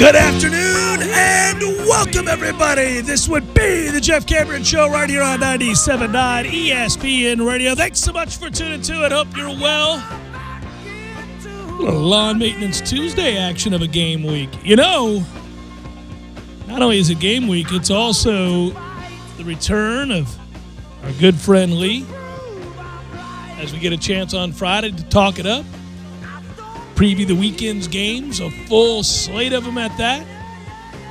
Good afternoon and welcome, everybody. This would be the Jeff Cameron Show right here on 97.9 ESPN Radio. Thanks so much for tuning to it. Hope you're well. A little Lawn Maintenance Tuesday action of a game week. You know, not only is it game week, it's also the return of our good friend Lee as we get a chance on Friday to talk it up. Preview the weekend's games, a full slate of them at that.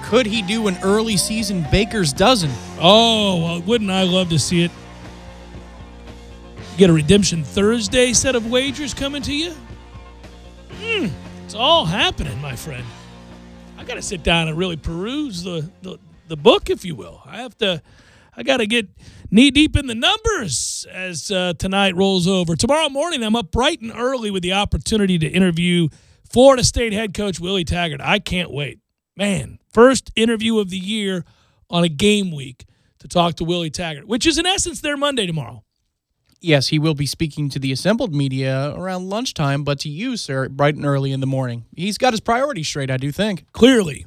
Could he do an early season Baker's dozen? Oh, well, wouldn't I love to see it? Get a Redemption Thursday set of wagers coming to you? It's all happening, my friend. I got to sit down and really peruse the book, if you will. I got to get knee-deep in the numbers as tonight rolls over. Tomorrow morning, I'm up bright and early with the opportunity to interview Florida State head coach Willie Taggart. I can't wait. Man, first interview of the year on a game week to talk to Willie Taggart, which is in essence their Monday tomorrow. Yes, he will be speaking to the assembled media around lunchtime, but to you, sir, bright and early in the morning. He's got his priorities straight, I do think. Clearly,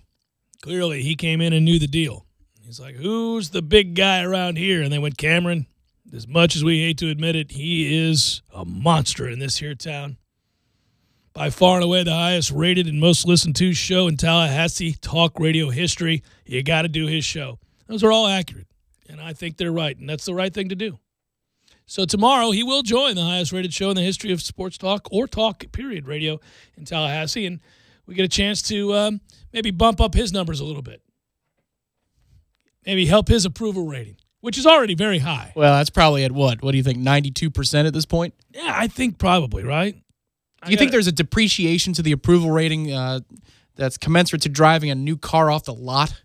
he came in and knew the deal. He's like, who's the big guy around here? And they went, Cameron. As much as we hate to admit it, he is a monster in this here town. By far and away the highest rated and most listened to show in Tallahassee talk radio history. You got to do his show. Those are all accurate, and I think they're right, and that's the right thing to do. So tomorrow he will join the highest rated show in the history of sports talk or talk, period, radio in Tallahassee, and we get a chance to maybe bump up his numbers a little bit. Maybe help his approval rating, which is already very high. Well, that's probably at what? What do you think, 92% at this point? Yeah, I think probably, right? Do you think there's a depreciation to the approval rating that's commensurate to driving a new car off the lot?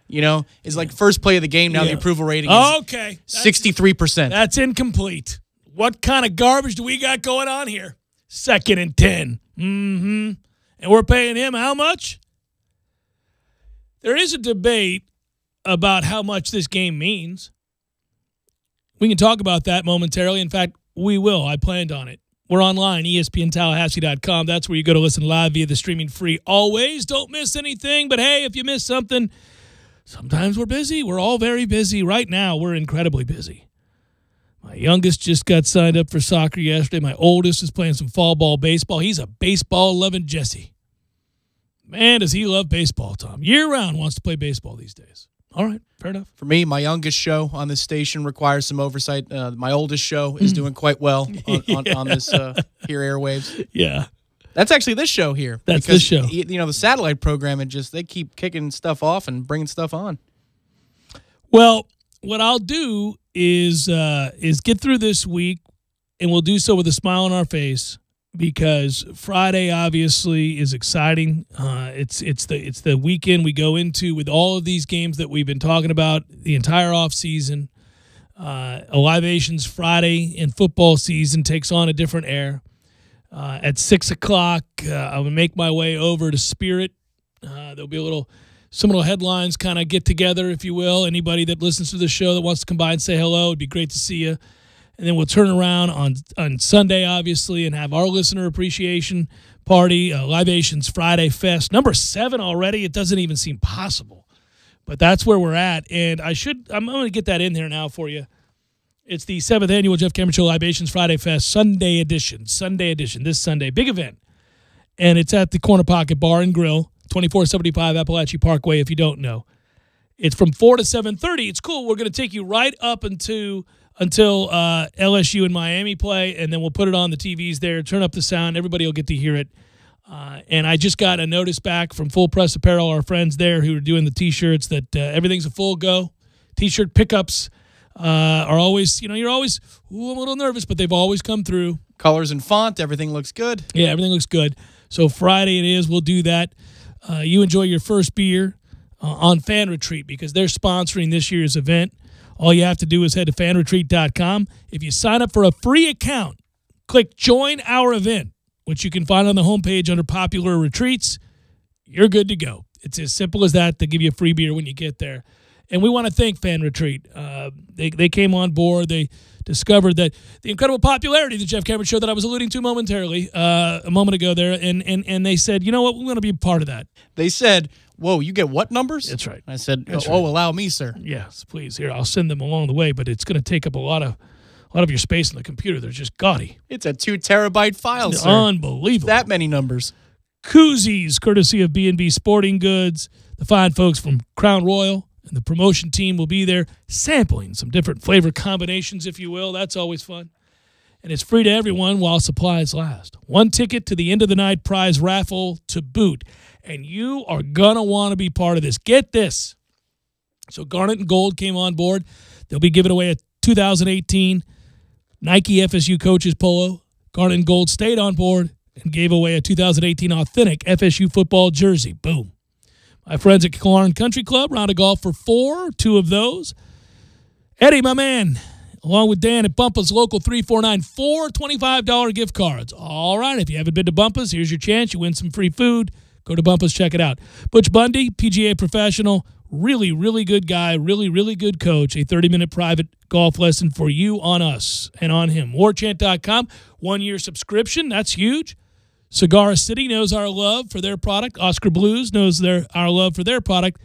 You know, it's like first play of the game, now the approval rating is 63%. That's incomplete. What kind of garbage do we got going on here? 2nd and 10. And we're paying him how much? There is a debate about how much this game means. We can talk about that momentarily. In fact, we will. I planned on it. We're online, ESPNTallahassee.com. That's where you go to listen live via the streaming free. Always don't miss anything. But, hey, if you miss something, sometimes we're busy. We're all very busy. Right now, we're incredibly busy. My youngest just got signed up for soccer yesterday. My oldest is playing some fall ball baseball. He's a baseball-loving Jesse. Man, does he love baseball, Tom. Year-round wants to play baseball these days. All right, fair enough. For me, my youngest show on this station requires some oversight. My oldest show is doing quite well on this here airwaves. Yeah. That's actually this show here. That's this show. You know, the satellite program, they keep kicking stuff off and bringing stuff on. Well, what I'll do is get through this week, and we'll do so with a smile on our face, because Friday obviously is exciting. It's the weekend we go into with all of these games that we've been talking about the entire offseason. Libations Friday and football season takes on a different air. At 6 o'clock, I'm going to make my way over to Spirit. There'll be some little headlines kind of get together, if you will. Anybody that listens to the show that wants to come by and say hello, it'd be great to see you. And then we'll turn around on Sunday, obviously, and have our listener appreciation party, Libations Friday Fest. Number 7 already. It doesn't even seem possible. But that's where we're at. And I'm going to get that in there now for you. It's the 7th annual Jeff Cameron Show Libations Friday Fest Sunday edition, this Sunday. Big event. And it's at the Corner Pocket Bar and Grill, 2475 Appalachian Parkway, if you don't know. It's from 4 to 7:30. It's cool. We're going to take you right up until LSU and Miami play, and then we'll put it on the TVs there, turn up the sound. Everybody will get to hear it. And I just got a notice back from Full Press Apparel, our friends there who are doing the T-shirts, that everything's a full go. T-shirt pickups are always, you're always, I'm a little nervous, but they've always come through. Colors and font, everything looks good. Yeah, everything looks good. So Friday it is. We'll do that. You enjoy your first beer on Fan Retreat, because they're sponsoring this year's event. All you have to do is head to fanretreat.com. If you sign up for a free account, click Join Our Event, which you can find on the homepage under Popular Retreats. You're good to go. It's as simple as that. They give you a free beer when you get there. And we want to thank Fan Retreat. They came on board. They discovered that the incredible popularity of the Jeff Cameron Show that I was alluding to momentarily a moment ago there, and they said, you know what, we want to be a part of that. They said, whoa, you get what numbers? That's right. I said, That's right. Allow me, sir. Yes, please. Here, I'll send them along the way, but it's going to take up a lot of your space in the computer. They're just gaudy. It's a 2 terabyte file, sir. Unbelievable. That many numbers. Koozies, courtesy of B&B Sporting Goods. The fine folks from Crown Royal and the promotion team will be there sampling some different flavor combinations, if you will. That's always fun. And it's free to everyone while supplies last. 1 ticket to the end of the night prize raffle to boot. And you are going to want to be part of this. Get this. So Garnet and Gold came on board. They'll be giving away a 2018 Nike FSU Coaches Polo. Garnet and Gold stayed on board and gave away a 2018 authentic FSU football jersey. Boom. My friends at Killearn Country Club, round of golf for 4, 2 of those. Eddie, my man, along with Dan at Bumpa's Local 349, 4 $25 gift cards. All right, if you haven't been to Bumpa's, here's your chance. You win some free food. Go to Bumpa's, check it out. Butch Bundy, PGA professional, really, really good guy, really, really good coach. A 30-minute private golf lesson for you on us and on him. Warchant.com, 1-year subscription. That's huge. Cigar City knows our love for their product. Oscar Blues knows our love for their product.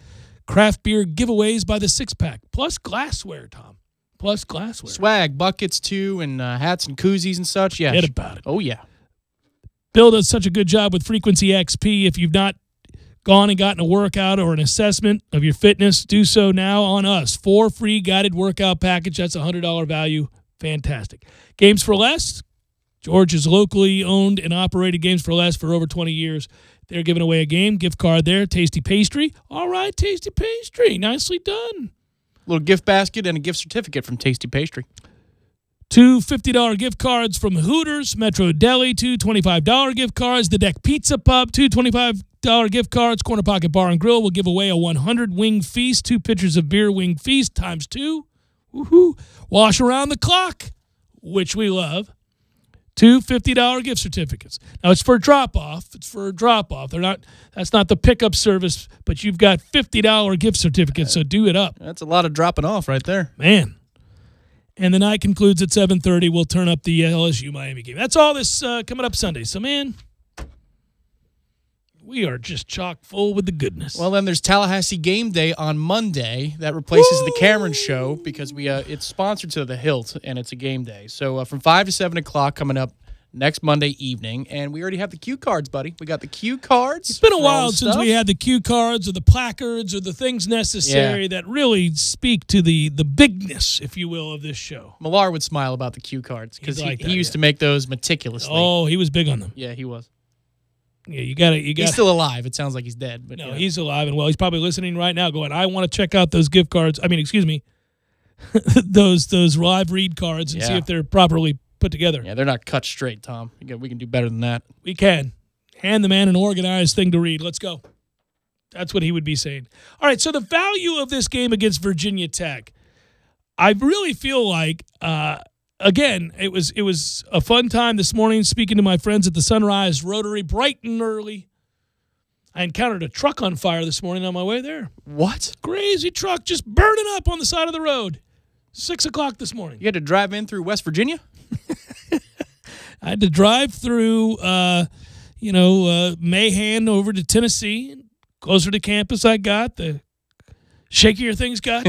Craft beer giveaways by the 6-pack, plus glassware, Tom. Plus glassware. Swag, buckets too, and hats and koozies and such. Yeah. Forget about it. Oh, yeah. Bill does such a good job with Frequency XP. If you've not gone and gotten a workout or an assessment of your fitness, do so now on us. 4 free guided workout package. That's a $100 value. Fantastic. Games for Less. George has locally owned and operated Games for Less for over 20 years. They're giving away a game gift card there. Tasty Pastry. All right, Tasty Pastry. Nicely done. Little gift basket and a gift certificate from Tasty Pastry. 2 $50 gift cards from Hooters, Metro Deli, 2 $25 gift cards. The Deck Pizza Pub, 2 $25 gift cards. Corner Pocket Bar and Grill will give away a 100-wing feast, 2 pitchers of beer wing feast times 2. Woohoo! Wash Around the Clock, which we love. 2 $50 gift certificates. Now, it's for drop-off. It's for a drop-off. That's not the pickup service, but you've got $50 gift certificates, so do it up. That's a lot of dropping off right there. Man. And the night concludes at 7:30. We'll turn up the LSU-Miami game. That's all this coming up Sunday. So, man, we are just chock full with the goodness. Well, then there's Tallahassee Game Day on Monday. That replaces the Cameron Show because it's sponsored to the hilt, and it's a game day. So from 5 to 7 o'clock coming up next Monday evening, and we already have the cue cards, buddy. We got the cue cards. It's been a while since we had the cue cards or the placards or the things necessary that really speak to the bigness, if you will, of this show. Millar would smile about the cue cards because he used to make those meticulously. Oh, he was big on them. Yeah, he was. Yeah, you got to. He's still alive. It sounds like he's dead, but no, he's alive and well. He's probably listening right now, going, "I want to check out those gift cards. I mean, excuse me, those live read cards and see if they're properly put together." Yeah, they're not cut straight, Tom. We can do better than that. We can. Hand the man an organized thing to read. Let's go. That's what he would be saying. All right, so the value of this game against Virginia Tech, I really feel like. Again, it was a fun time this morning speaking to my friends at the Sunrise Rotary bright and early. I encountered a truck on fire this morning on my way there. What? Crazy truck just burning up on the side of the road. 6 o'clock this morning. You had to drive in through West Virginia? I had to drive through, Mahan over to Tennessee. Closer to campus I got, the shakier things got.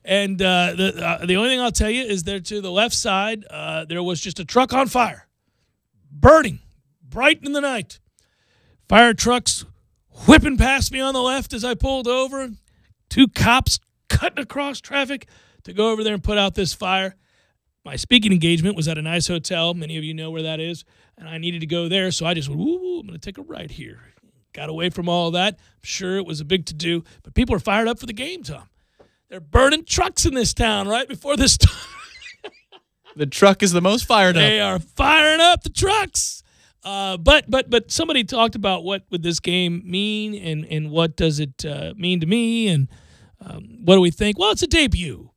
And the only thing I'll tell you is there to the left side, there was just a truck on fire, burning, bright in the night. Fire trucks whipping past me on the left as I pulled over. 2 cops cutting across traffic to go over there and put out this fire. My speaking engagement was at a nice hotel. Many of you know where that is. And I needed to go there, so I just went, woo, I'm going to take a right here. Got away from all of that. I'm sure it was a big to-do, but people are fired up for the game, Tom. They're burning trucks in this town right before this time. The truck is the most fired up. They are firing up the trucks. But somebody talked about what would this game mean and what does it mean to me and what do we think? Well, it's a debut,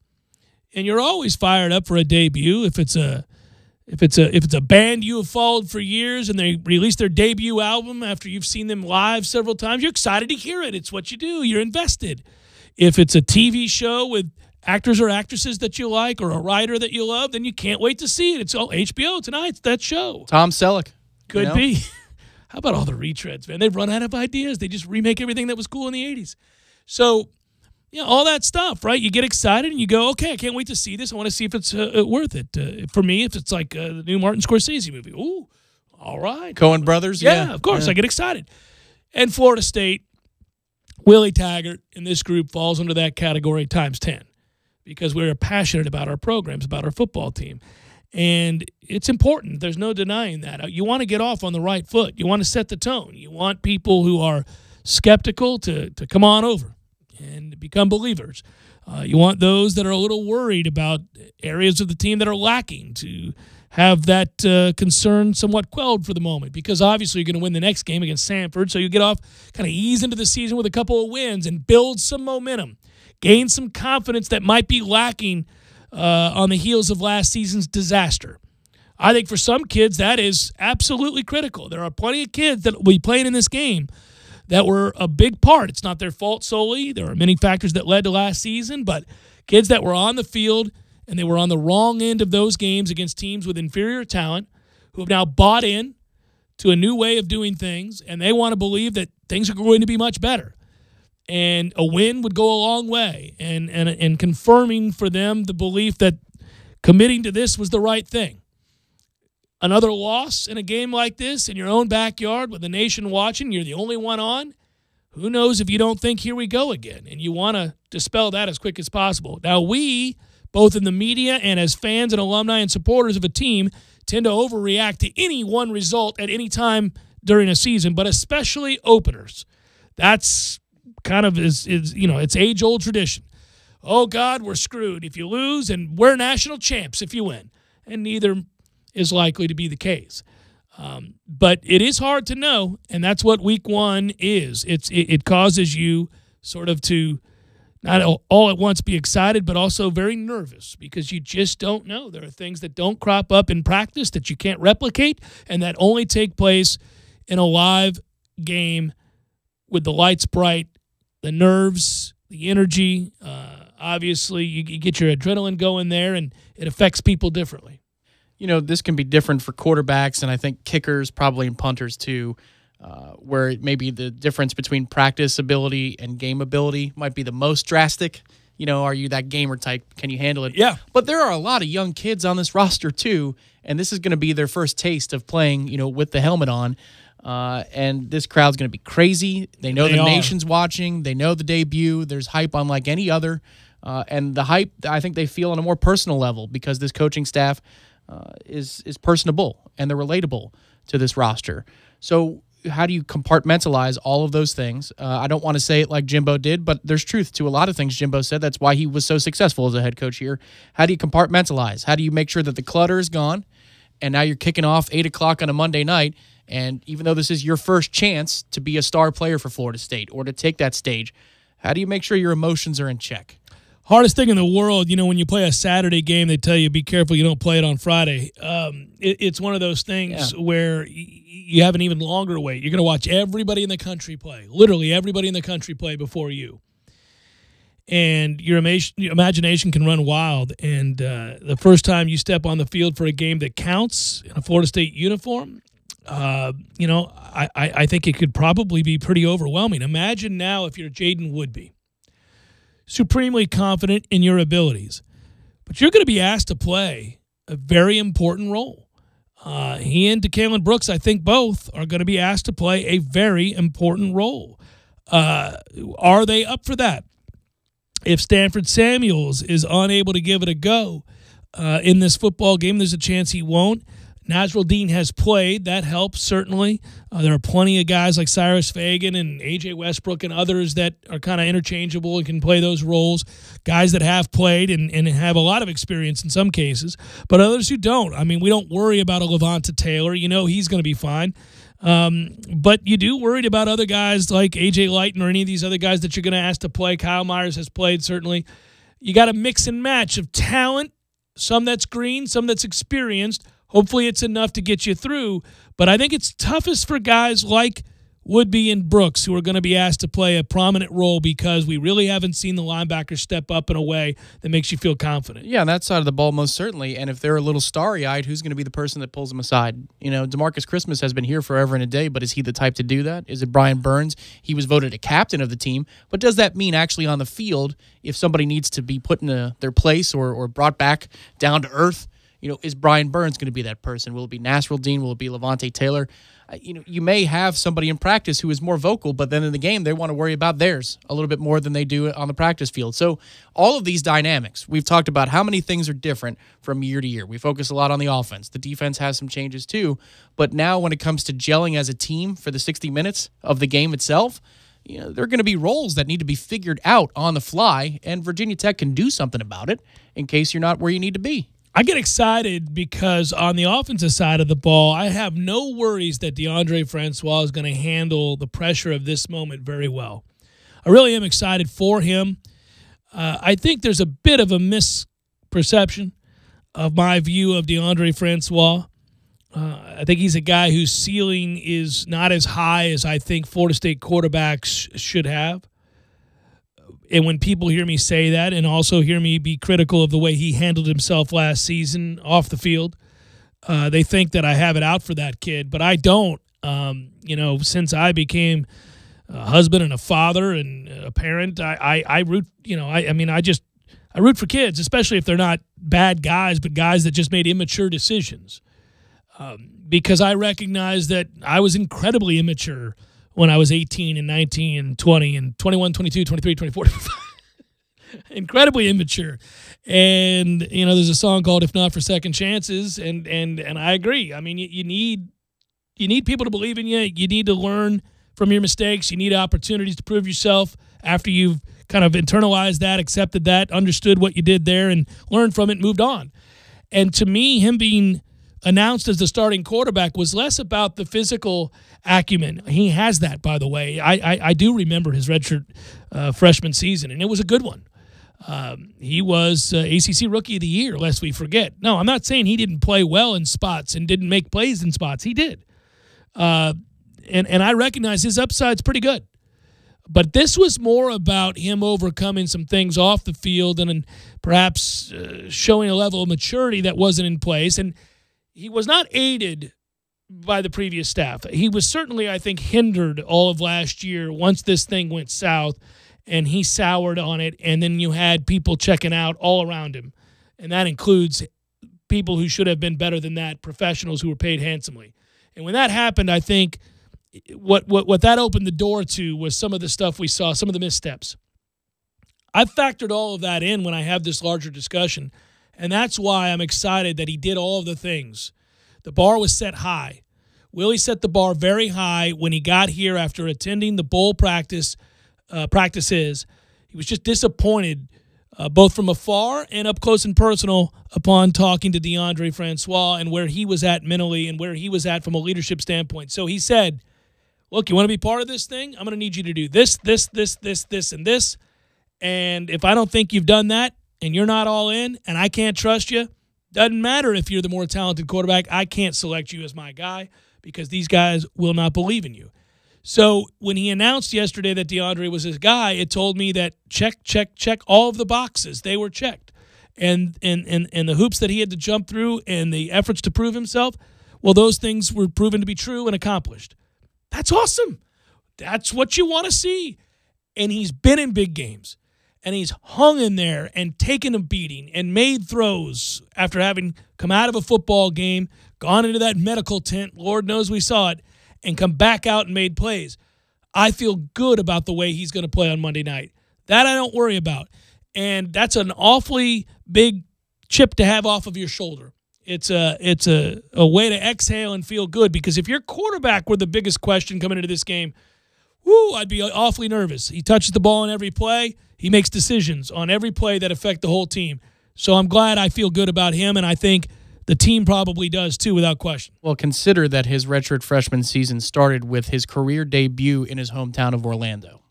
and you're always fired up for a debut if it's a band you have followed for years and they release their debut album after you've seen them live several times, you're excited to hear it. It's what you do. You're invested. If it's a TV show with actors or actresses that you like or a writer that you love, then you can't wait to see it. It's HBO tonight. It's that show. Tom Selleck. Could be. How about all the retreads, man? They've run out of ideas. They just remake everything that was cool in the 80s. So, all that stuff, right? You get excited and you go, okay, I can't wait to see this. I want to see if it's worth it. For me, if it's like the new Martin Scorsese movie, ooh, all right. Coen Brothers? Yeah, of course. Yeah. I get excited. And Florida State, Willie Taggart in this group falls under that category times 10 because we're passionate about our programs, about our football team. And it's important. There's no denying that. You want to get off on the right foot. You want to set the tone. You want people who are skeptical to come on over and become believers. You want those that are a little worried about areas of the team that are lacking to have that concern somewhat quelled for the moment, because obviously you're going to win the next game against Samford, so you get off, kind of ease into the season with a couple of wins and build some momentum, gain some confidence that might be lacking on the heels of last season's disaster. I think for some kids that is absolutely critical. There are plenty of kids that will be playing in this game that were a big part. It's not their fault solely. There are many factors that led to last season, but kids that were on the field and they were on the wrong end of those games against teams with inferior talent who have now bought in to a new way of doing things, and they want to believe that things are going to be much better. And a win would go a long way, and confirming for them the belief that committing to this was the right thing. Another loss in a game like this in your own backyard with the nation watching, you're the only one on, who knows if you don't think, here we go again, and you want to dispel that as quick as possible. Now, we, both in the media and as fans and alumni and supporters of a team, tend to overreact to any one result at any time during a season, but especially openers. That's kind of it's age-old tradition. Oh, God, we're screwed if you lose, and we're national champs if you win. And neither is likely to be the case. But it is hard to know, and that's what week one is. It causes you sort of to not all at once be excited, but also very nervous because you just don't know. There are things that don't crop up in practice that you can't replicate and that only take place in a live game with the lights bright, the nerves, the energy. Obviously, you get your adrenaline going there, and it affects people differently. This can be different for quarterbacks, and I think kickers probably and punters too, where maybe the difference between practice ability and game ability might be the most drastic. Are you that gamer type? Can you handle it? Yeah. But there are a lot of young kids on this roster too, and this is going to be their first taste of playing, with the helmet on. And this crowd's going to be crazy. They know the nation's watching. They know the debut. There's hype unlike any other. And the hype, I think they feel on a more personal level because this coaching staff is personable and they're relatable to this roster. So how do you compartmentalize all of those things? I don't want to say it like Jimbo did, but there's truth to a lot of things Jimbo said. That's why he was so successful as a head coach here. How do you compartmentalize? How do you make sure that the clutter is gone and now you're kicking off 8 o'clock on a Monday night, and even though this is your first chance to be a star player for Florida State or to take that stage, how do you make sure your emotions are in check? Hardest thing in the world, when you play a Saturday game, they tell you, be careful you don't play it on Friday. It's one of those things where you have an even longer wait. You're going to watch everybody in the country play, literally everybody in the country play before you. And your imagination can run wild. And the first time you step on the field for a game that counts in a Florida State uniform, I think it could probably be pretty overwhelming. Imagine now if you're Jaden Woodby, supremely confident in your abilities, but you're going to be asked to play a very important role. He and DeCaleb Brooks, I think both, are going to be asked to play a very important role. Are they up for that? If Stanford Samuels is unable to give it a go in this football game, there's a chance he won't. Nasruddin has played. That helps, certainly. There are plenty of guys like Cyrus Fagan and A.J. Westbrook and others that are kind of interchangeable and can play those roles. Guys that have played and have a lot of experience in some cases, but others who don't. I mean, we don't worry about a Levanta Taylor. He's going to be fine. But you do worried about other guys like A.J. Lighton or any of these other guys that you're going to ask to play. Kyle Myers has played, certainly. You got a mix and match of talent, some that's green, some that's experienced. Hopefully it's enough to get you through, but I think it's toughest for guys like Woodby and Brooks, who are going to be asked to play a prominent role because we really haven't seen the linebackers step up in a way that makes you feel confident. Yeah, on that side of the ball, most certainly. And if they're a little starry-eyed, who's going to be the person that pulls them aside? You know, DeMarcus Christmas has been here forever and a day, but is he the type to do that? Is it Brian Burns? He was voted a captain of the team, but does that mean actually on the field, if somebody needs to be put in their place or brought back down to earth, you know, is Brian Burns going to be that person? Will it be Nasrul Dean? Will it be Levante Taylor? You know, you may have somebody in practice who is more vocal, but then in the game they want to worry about theirs a little bit more than they do on the practice field. So all of these dynamics, we've talked about how many things are different from year to year. We focus a lot on the offense. The defense has some changes too, but now when it comes to gelling as a team for the 60 minutes of the game itself, you know, there are going to be roles that need to be figured out on the fly, and Virginia Tech can do something about it in case you're not where you need to be. I get excited because on the offensive side of the ball, I have no worries that Deondre Francois is going to handle the pressure of this moment very well. I really am excited for him. I think there's a bit of a misperception of my view of Deondre Francois. I think he's a guy whose ceiling is not as high as I think Florida State quarterbacks should have. And when people hear me say that and also hear me be critical of the way he handled himself last season off the field, they think that I have it out for that kid. But I don't. You know, since I became a husband and a father and a parent, I root, you know, I root for kids, especially if they're not bad guys, but guys that just made immature decisions. Because I recognize that I was incredibly immature when I was 18 and 19 and 20 and 21, 22, 23, 24, 25. Incredibly immature. And, you know, there's a song called If Not for Second Chances, and I agree. I mean, you need people to believe in you. You need to learn from your mistakes. You need opportunities to prove yourself after you've kind of internalized that, accepted that, understood what you did there, and learned from it and moved on. And to me, him being announced as the starting quarterback was less about the physical acumen. He has that, by the way. I do remember his redshirt freshman season, and it was a good one. He was ACC Rookie of the Year, lest we forget. No, I'm not saying he didn't play well in spots and didn't make plays in spots. He did. And I recognize his upside's pretty good. But this was more about him overcoming some things off the field and perhaps showing a level of maturity that wasn't in place. And he was not aided by the previous staff. He was certainly, I think, hindered all of last year once this thing went south and he soured on it, and then you had people checking out all around him. And that includes people who should have been better than that, professionals who were paid handsomely. And when that happened, I think what that opened the door to was some of the stuff we saw, some of the missteps. I've factored all of that in when I have this larger discussion. And that's why I'm excited that he did all of the things. The bar was set high. Willie set the bar very high when he got here after attending the bowl practices. He was just disappointed, both from afar and up close and personal, upon talking to Deondre Francois and where he was at mentally and where he was at from a leadership standpoint. So he said, look, you want to be part of this thing? I'm going to need you to do this, and this. And if I don't think you've done that, and you're not all in, and I can't trust you, doesn't matter if you're the more talented quarterback. I can't select you as my guy because these guys will not believe in you. So when he announced yesterday that Deondre was his guy, it told me that check, all of the boxes. They were checked. And the hoops that he had to jump through and the efforts to prove himself, well, those things were proven to be true and accomplished. That's awesome. That's what you want to see. And he's been in big games. And he's hung in there and taken a beating and made throws after having come out of a football game, gone into that medical tent, Lord knows we saw it, and come back out and made plays. I feel good about the way he's going to play on Monday night. That I don't worry about. And that's an awfully big chip to have off of your shoulder. It's a way to exhale and feel good, because if your quarterback were the biggest question coming into this game, I'd be awfully nervous. He touches the ball on every play. He makes decisions on every play that affect the whole team. So I'm glad I feel good about him, and I think the team probably does too, without question. Well, consider that his redshirt freshman season started with his career debut in his hometown of Orlando.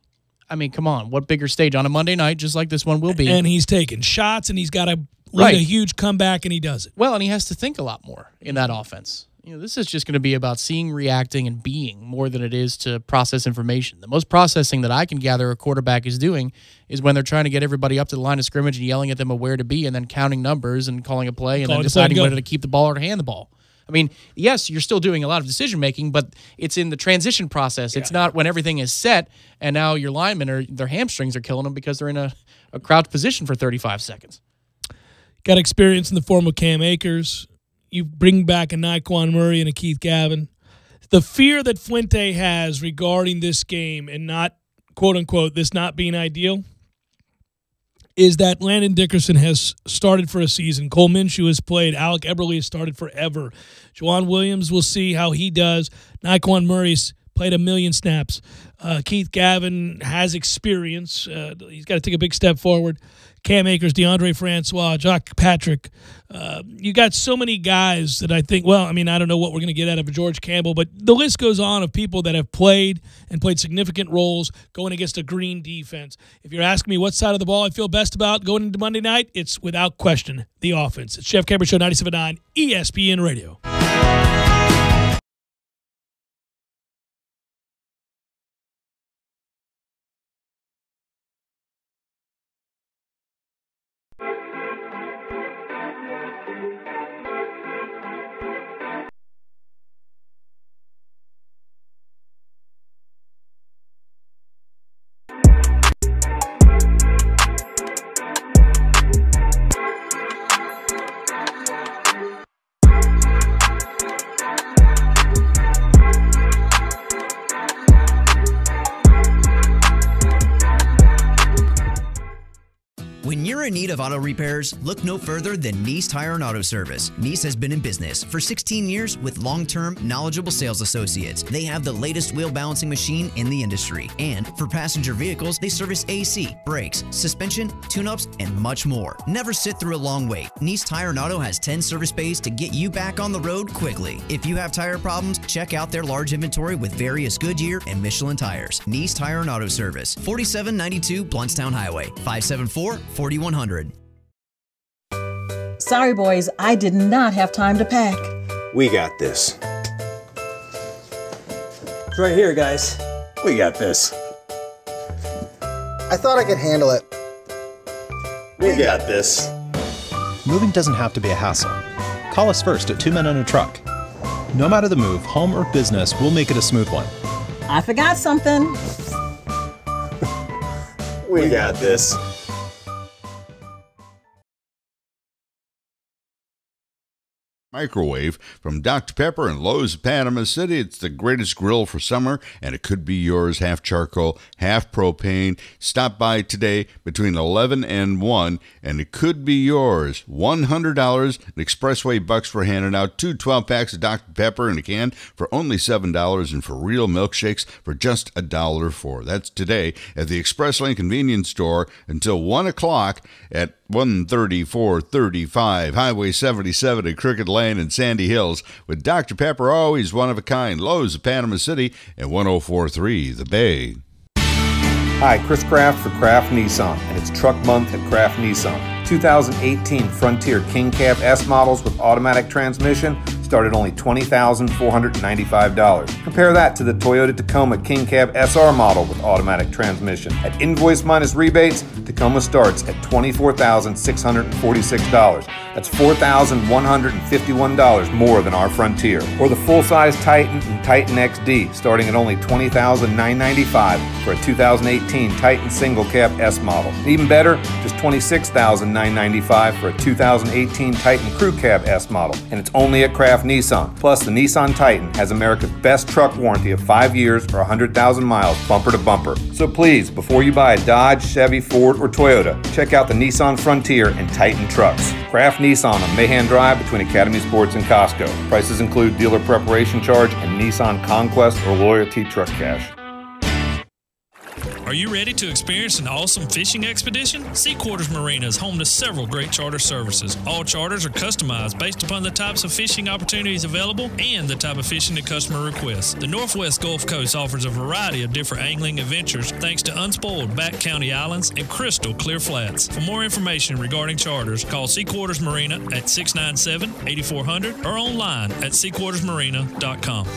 I mean, come on. What bigger stage on a Monday night, just like this one will be. And he's taking shots, and he's got to lead a huge comeback, and he does it. Well, and he has to think a lot more in that offense. This is just going to be about seeing, reacting, and being more than it is to process information. The most processing that I can gather a quarterback is doing is when they're trying to get everybody up to the line of scrimmage and yelling at them where to be and then counting numbers and calling a play and then deciding whether to keep the ball or to hand the ball. I mean, yes, you're still doing a lot of decision-making, but it's in the transition process. Yeah. It's not when everything is set and now your linemen, their hamstrings are killing them because they're in a crouched position for 35 seconds. Got experience in the form of Cam Akers. You bring back a Nyquan Murray and a Keith Gavin. The fear that Fuente has regarding this game and not, quote-unquote, this not being ideal is that Landon Dickerson has started for a season. Cole Minshew has played. Alec Eberle has started forever. Juwan Williams, we'll see how he does. Nyquan Murray's played 1 million snaps. Keith Gavin has experience. He's got to take a big step forward. Cam Akers, DeAndre Francois, Jock Patrick. You got so many guys that I think, I don't know what we're going to get out of George Campbell, but the list goes on of people that have played and played significant roles going against a green defense. If you're asking me what side of the ball I feel best about going into Monday night, it's without question the offense. It's Jeff Cameron Show, 97.9 ESPN Radio. When you're in need of auto repairs, look no further than Nice Tire and Auto Service. Nice has been in business for 16 years with long-term, knowledgeable sales associates. They have the latest wheel balancing machine in the industry. And for passenger vehicles, they service AC, brakes, suspension, tune-ups, and much more. Never sit through a long wait. Nice Tire and Auto has 10 service bays to get you back on the road quickly. If you have tire problems, check out their large inventory with various Goodyear and Michelin tires. Nice Tire and Auto Service, 4792 Bluntstown Highway, 574-4100. Sorry, boys, I did not have time to pack. We got this. It's right here, guys. We got this. I thought I could handle it. We got this. Moving doesn't have to be a hassle. Call us first at 2 Men and a Truck. No matter the move, home or business, we'll make it a smooth one. I forgot something. We got this. Microwave from Dr. Pepper and Lowe's of Panama City. It's the greatest grill for summer, and it could be yours. Half charcoal, half propane. Stop by today between 11 and 1, and it could be yours. $100 in Expressway bucks for handing out 2 12-packs of Dr. Pepper in a can for only $7, and for real milkshakes for just $1.04. That's today at the Express Lane Convenience Store until 1 o'clock at 13435 Highway 77 at Crooked Lane in Sandy Hills, with Dr. Pepper always one of a kind. Lowe's of Panama City and 1043 The Bay. Hi, Chris Kraft for Kraft Nissan, and it's Truck Month at Kraft Nissan. 2018 Frontier King Cab S models with automatic transmission start at only $20,495. Compare that to the Toyota Tacoma King Cab SR model with automatic transmission. At invoice minus rebates, Tacoma starts at $24,646. That's $4,151 more than our Frontier. Or the full-size Titan and Titan XD starting at only $20,995 for a 2018 Titan Single Cab S model. Even better, just $26,995 for a 2018 Titan Crew Cab S model. And it's only at Kraft Nissan. Plus, the Nissan Titan has America's best truck warranty of 5 years or 100,000 miles bumper to bumper. So please, before you buy a Dodge, Chevy, Ford, or Toyota, check out the Nissan Frontier and Titan trucks. Kraft Nissan on Mahan Drive between Academy Sports and Costco. Prices include dealer preparation charge and Nissan Conquest or Loyalty Truck Cash. Are you ready to experience an awesome fishing expedition? Sea Quarters Marina is home to several great charter services. All charters are customized based upon the types of fishing opportunities available and the type of fishing the customer requests. The Northwest Gulf Coast offers a variety of different angling adventures thanks to unspoiled back county islands and crystal clear flats. For more information regarding charters, call Sea Quarters Marina at 697-8400 or online at seaquartersmarina.com.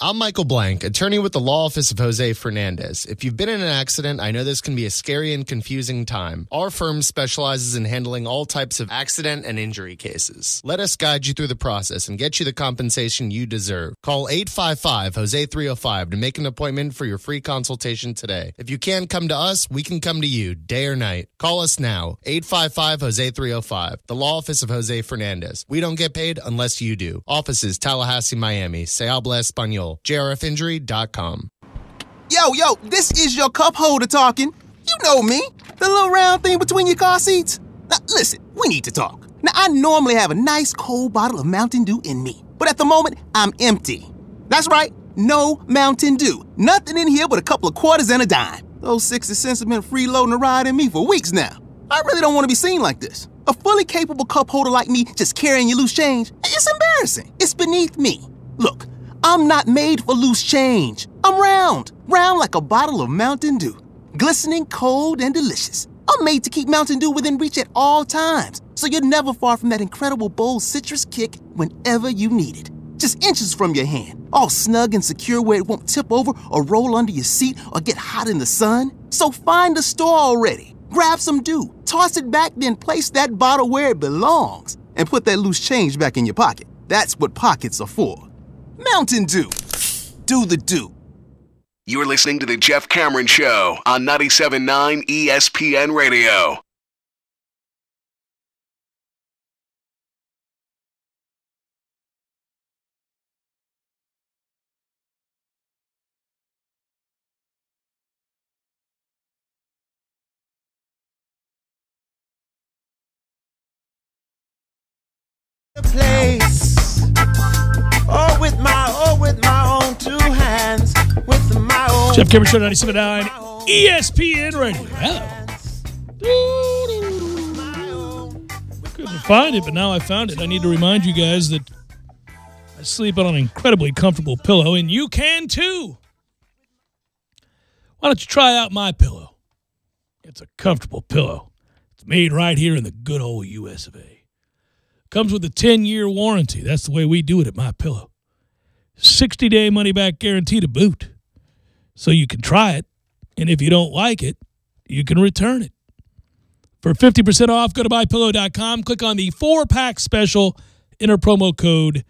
I'm Michael Blank, attorney with the law office of Jose Fernandez. If you've been in an accident, I know this can be a scary and confusing time. Our firm specializes in handling all types of accident and injury cases. Let us guide you through the process and get you the compensation you deserve. Call 855-HOSE-305 to make an appointment for your free consultation today. If you can't come to us, we can come to you, day or night. Call us now, 855-HOSE-305, the law office of Jose Fernandez. We don't get paid unless you do. Offices, Tallahassee, Miami. Se habla español. JRFinjury.com. Yo, this is your cup holder talking. You know me, the little round thing between your car seats. Now, listen, we need to talk. Now, I normally have a nice cold bottle of Mountain Dew in me, but at the moment, I'm empty. That's right, no Mountain Dew. Nothing in here but a couple of quarters and a dime. Those 60 cents have been freeloading a ride in me for weeks now. I really don't want to be seen like this. A fully capable cup holder like me just carrying your loose change, it's embarrassing. It's beneath me. Look, I'm not made for loose change. I'm round like a bottle of Mountain Dew. Glistening, cold, and delicious. I'm made to keep Mountain Dew within reach at all times, so you're never far from that incredible bold citrus kick whenever you need it. Just inches from your hand, all snug and secure where it won't tip over or roll under your seat or get hot in the sun. So find a store already. Grab some Dew, toss it back, then place that bottle where it belongs, and put that loose change back in your pocket. That's what pockets are for. Mountain Dew. Do the do. You're listening to The Jeff Cameron Show on 97.9 ESPN Radio. Place. With my own two hands, with my own. Jeff Cameron Show 97.9 ESPN Radio. Hello. Couldn't find it, but now I found it. I need to remind you guys that I sleep on an incredibly comfortable pillow, and you can too. Why don't you try out my pillow? It's a comfortable pillow. It's made right here in the good old US of A. Comes with a 10-year warranty. That's the way we do it at My Pillow. 60-day money-back guarantee to boot. So you can try it, and if you don't like it, you can return it. For 50% off, go to MyPillow.com. Click on the 4-pack special. Enter promo code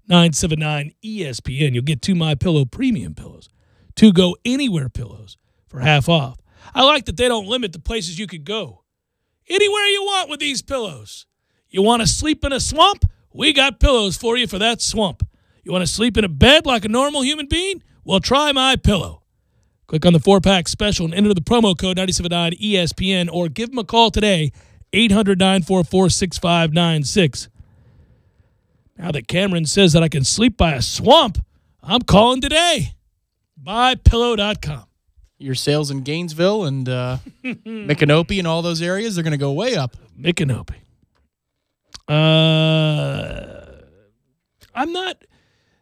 979ESPN. You'll get 2 My Pillow premium pillows. 2 Go Anywhere pillows for half off. I like that they don't limit the places you could go. Anywhere you want with these pillows. You want to sleep in a swamp? We got pillows for you for that swamp. You want to sleep in a bed like a normal human being? Well, try My Pillow. Click on the 4-pack special and enter the promo code 979 ESPN or give them a call today, 800-944-6596. Now that Cameron says that I can sleep by a swamp, I'm calling today. MyPillow.com. Your sales in Gainesville and Micanopy and all those areas, they're going to go way up. Micanopy. I'm not...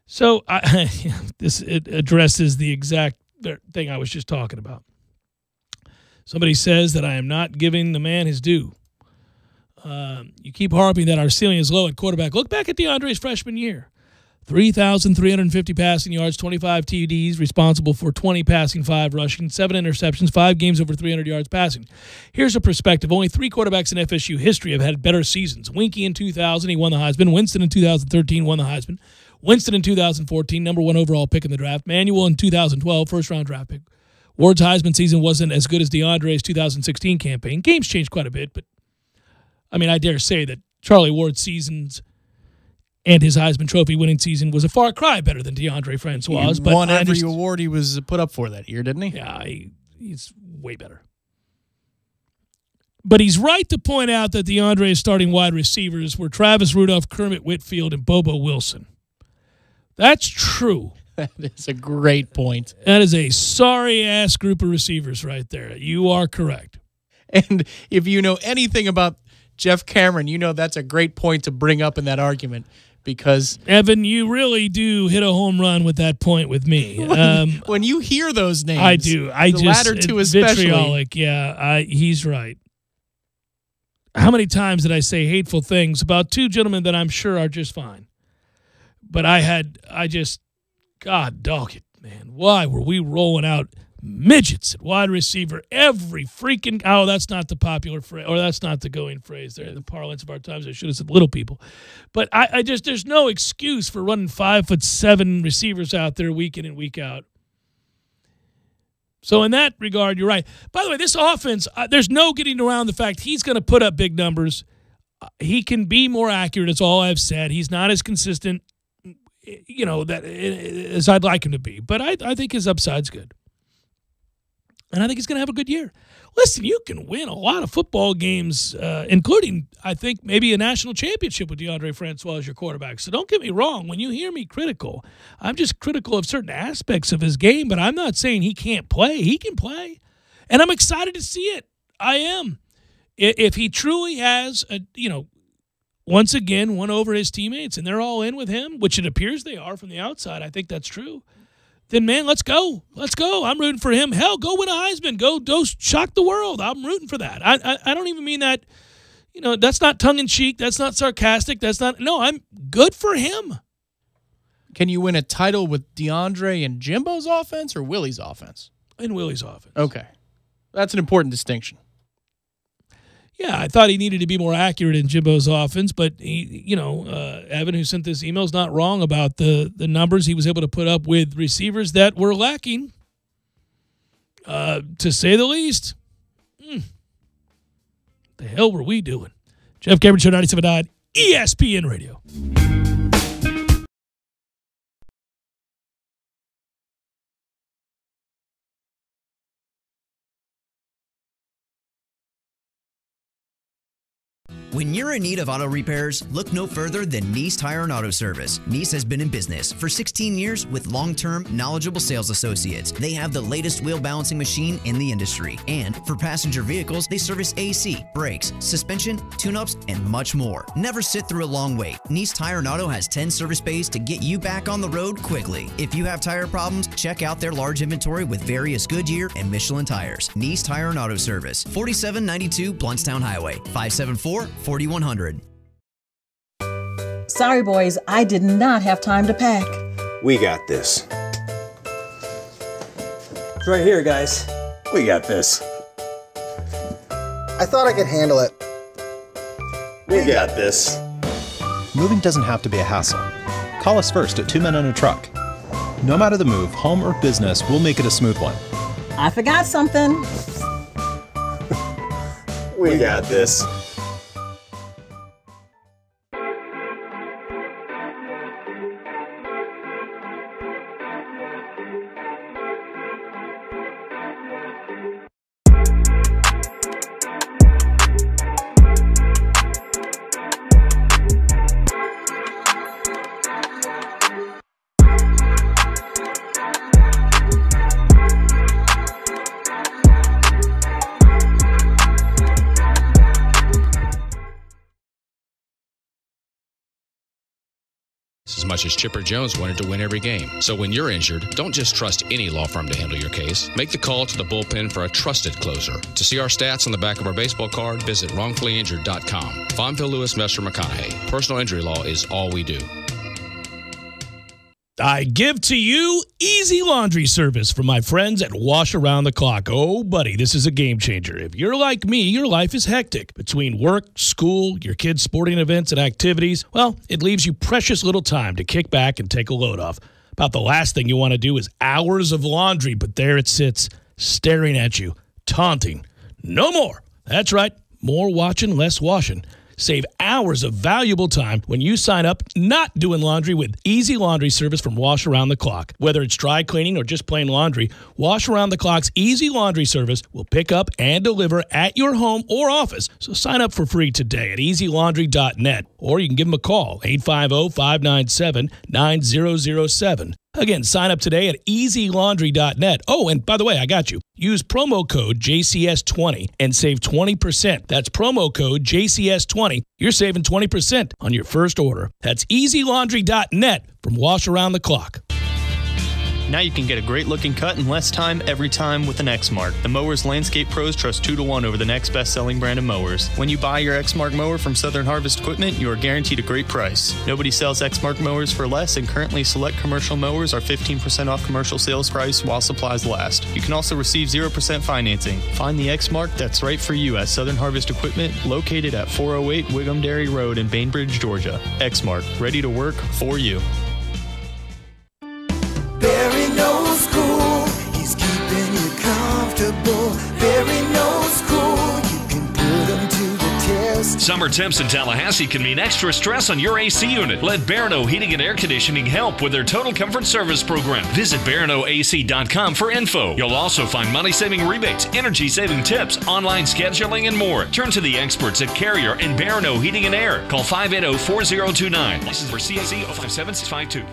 So it addresses the exact thing I was just talking about. Somebody says that I am not giving the man his due. You keep harping that our ceiling is low at quarterback. Look back at DeAndre's freshman year. 3,350 passing yards, 25 TDs, responsible for 20 passing, 5 rushing, 7 interceptions, 5 games over 300 yards passing. Here's a perspective. Only 3 quarterbacks in FSU history have had better seasons. Winky in 2000, he won the Heisman. Winston in 2013 won the Heisman. Winston in 2014, number 1 overall pick in the draft. Manuel in 2012, first-round draft pick. Ward's Heisman season wasn't as good as DeAndre's 2016 campaign. Games changed quite a bit, but, I mean, I dare say that Charlie Ward's seasons and his Heisman Trophy winning season was a far cry better than DeAndre Francois. He won every award he was put up for that year, didn't he? Yeah, he's way better. But he's right to point out that DeAndre's starting wide receivers were Travis Rudolph, Kermit Whitfield, and Bobo Wilson. That's true. That is a great point. That is a sorry-ass group of receivers right there. You are correct. And if you know anything about Jeff Cameron, you know that's a great point to bring up in that argument because... Evan, you really do hit a home run with that point with me. When you hear those names... I do. The latter two especially. Vitriolic, yeah, he's right. How many times did I say hateful things about two gentlemen that I'm sure are just fine? But God dog it, man. Why were we rolling out midgets at wide receiver every freaking... Oh, that's not the popular phrase, or that's not the going phrase there in the parlance of our times. I should have said little people. But I just, there's no excuse for running 5'7" receivers out there week in and week out. So in that regard, you're right. By the way, this offense, there's no getting around the fact he's going to put up big numbers. He can be more accurate, that's all I've said. He's not as consistent, as I'd like him to be. But I think his upside's good. And I think he's going to have a good year. Listen, you can win a lot of football games, including, I think, maybe a national championship with DeAndre Francois as your quarterback. So don't get me wrong. When you hear me critical, I'm just critical of certain aspects of his game, but I'm not saying he can't play. He can play. And I'm excited to see it. I am. If he truly has, once again, won over his teammates and they're all in with him, which it appears they are from the outside, I think that's true, then, man, let's go. Let's go. I'm rooting for him. Hell, go win a Heisman. Go shock the world. I'm rooting for that. I don't even mean that, that's not tongue-in-cheek. That's not sarcastic. No, I'm good for him. Can you win a title with DeAndre and Jimbo's offense or Willie's offense? In Willie's offense. Okay. That's an important distinction. Yeah, I thought he needed to be more accurate in Jimbo's offense, but Evan, who sent this email, is not wrong about the numbers he was able to put up with receivers that were lacking, to say the least. The hell were we doing? Jeff Cameron Show, 97.9 ESPN Radio. When you're in need of auto repairs, look no further than Nice Tire and Auto Service. Nice has been in business for 16 years with long-term, knowledgeable sales associates. They have the latest wheel balancing machine in the industry. And for passenger vehicles, they service AC, brakes, suspension, tune-ups, and much more. Never sit through a long wait. Nice Tire and Auto has 10 service bays to get you back on the road quickly. If you have tire problems, check out their large inventory with various Goodyear and Michelin tires. Nice Tire and Auto Service, 4792 Bluntstown Highway, 574-4100. Sorry, boys, I did not have time to pack. We got this. It's right here, guys. We got this. I thought I could handle it. We got this. Moving doesn't have to be a hassle. Call us first at 2 Men and a Truck. No matter the move, home or business, we'll make it a smooth one. I forgot something. We got this. As much as Chipper Jones wanted to win every game. So when you're injured, don't just trust any law firm to handle your case. Make the call to the bullpen for a trusted closer. To see our stats on the back of our baseball card, visit wrongfullyinjured.com. Fonville Lewis Messer McConaughey. Personal injury law is all we do. I give to you easy laundry service from my friends at Wash Around the Clock. Oh, buddy, this is a game changer. If you're like me, your life is hectic. Between work, school, your kids' sporting events and activities, well, it leaves you precious little time to kick back and take a load off. About the last thing you want to do is hours of laundry, but there it sits, staring at you, taunting. No more. That's right. More watching, less washing. Save hours of valuable time when you sign up not doing laundry with easy laundry service from Wash Around the Clock. Whether it's dry cleaning or just plain laundry, Wash Around the Clock's easy laundry service will pick up and deliver at your home or office. So sign up for free today at easylaundry.net, or you can give them a call, 850-597-9007. Again, sign up today at easylaundry.net. Oh, and by the way, I got you. Use promo code JCS20 and save 20%. That's promo code JCS20. You're saving 20% on your first order. That's easylaundry.net from Wash Around the Clock. Now you can get a great-looking cut in less time every time with an Exmark. The mowers landscape pros trust 2-to-1 over the next best-selling brand of mowers. When you buy your Exmark mower from Southern Harvest Equipment, you are guaranteed a great price. Nobody sells Exmark mowers for less, and currently select commercial mowers are 15% off commercial sales price while supplies last. You can also receive 0% financing. Find the Exmark that's right for you at Southern Harvest Equipment, located at 408 Wiggum Dairy Road in Bainbridge, Georgia. Exmark, ready to work for you. Barry knows cool, he's keeping you comfortable. Barry knows cool, you can put him to the test. Summer temps in Tallahassee can mean extra stress on your AC unit. Let Barano Heating and Air Conditioning help with their Total Comfort Service program. Visit BaranoAC.com for info. You'll also find money-saving rebates, energy-saving tips, online scheduling, and more. Turn to the experts at Carrier and Barano Heating and Air. Call 580-4029. License for CAC 057652.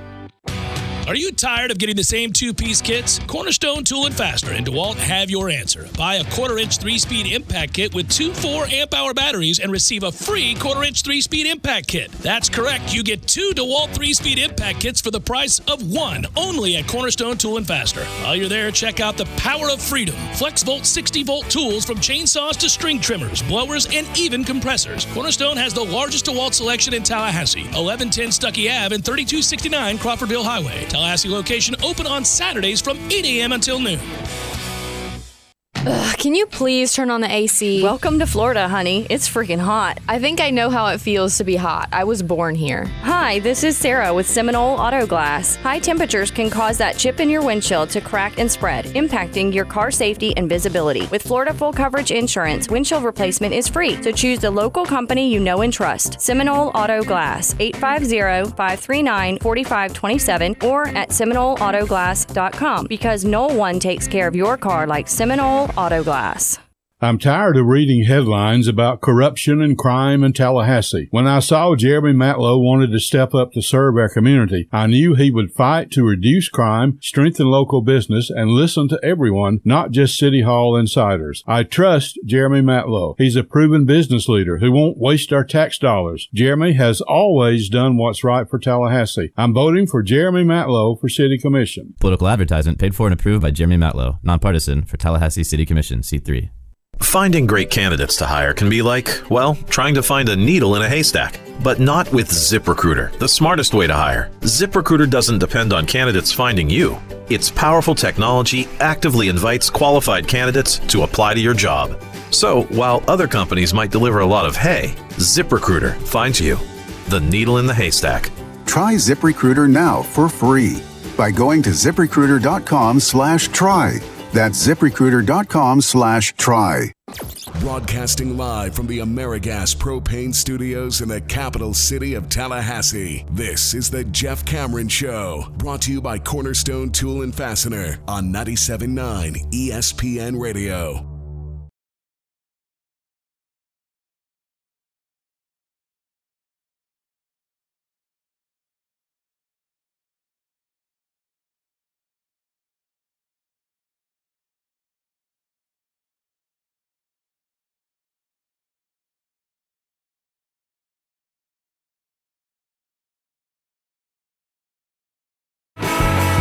Are you tired of getting the same two-piece kits? Cornerstone Tool & Fastener and DeWalt have your answer. Buy a 1/4-inch 3-speed impact kit with 2 4-amp-hour batteries and receive a free 1/4-inch 3-speed impact kit. That's correct. You get 2 DeWalt 3-speed impact kits for the price of 1, only at Cornerstone Tool & Fastener. While you're there, check out the power of freedom. FlexVolt 60-volt tools from chainsaws to string trimmers, blowers, and even compressors. Cornerstone has the largest DeWalt selection in Tallahassee. 1110 Stuckey Ave and 3269 Crawfordville Highway. Tallahassee location open on Saturdays from 8 a.m. until noon. Ugh, can you please turn on the AC? Welcome to Florida, honey. It's freaking hot. I think I know how it feels to be hot. I was born here. Hi, this is Sarah with Seminole Auto Glass. High temperatures can cause that chip in your windshield to crack and spread, impacting your car safety and visibility. With Florida Full Coverage Insurance, windshield replacement is free, so choose the local company you know and trust. Seminole Auto Glass, 850-539-4527 or at SeminoleAutoGlass.com, because no one takes care of your car like Seminole Auto Glass. I'm tired of reading headlines about corruption and crime in Tallahassee. When I saw Jeremy Matlow wanted to step up to serve our community, I knew he would fight to reduce crime, strengthen local business, and listen to everyone, not just City Hall insiders. I trust Jeremy Matlow. He's a proven business leader who won't waste our tax dollars. Jeremy has always done what's right for Tallahassee. I'm voting for Jeremy Matlow for City Commission. Political advertisement paid for and approved by Jeremy Matlow, nonpartisan, for Tallahassee City Commission, C3. Finding great candidates to hire can be like, well, trying to find a needle in a haystack. But not with ZipRecruiter, the smartest way to hire. ZipRecruiter doesn't depend on candidates finding you. Its powerful technology actively invites qualified candidates to apply to your job. So, while other companies might deliver a lot of hay, ZipRecruiter finds you, the needle in the haystack. Try ZipRecruiter now for free by going to ZipRecruiter.com/try. That's ZipRecruiter.com/try. Broadcasting live from the AmeriGas Propane Studios in the capital city of Tallahassee. This is the Jeff Cameron Show, brought to you by Cornerstone Tool & Fastener on 97.9 ESPN Radio.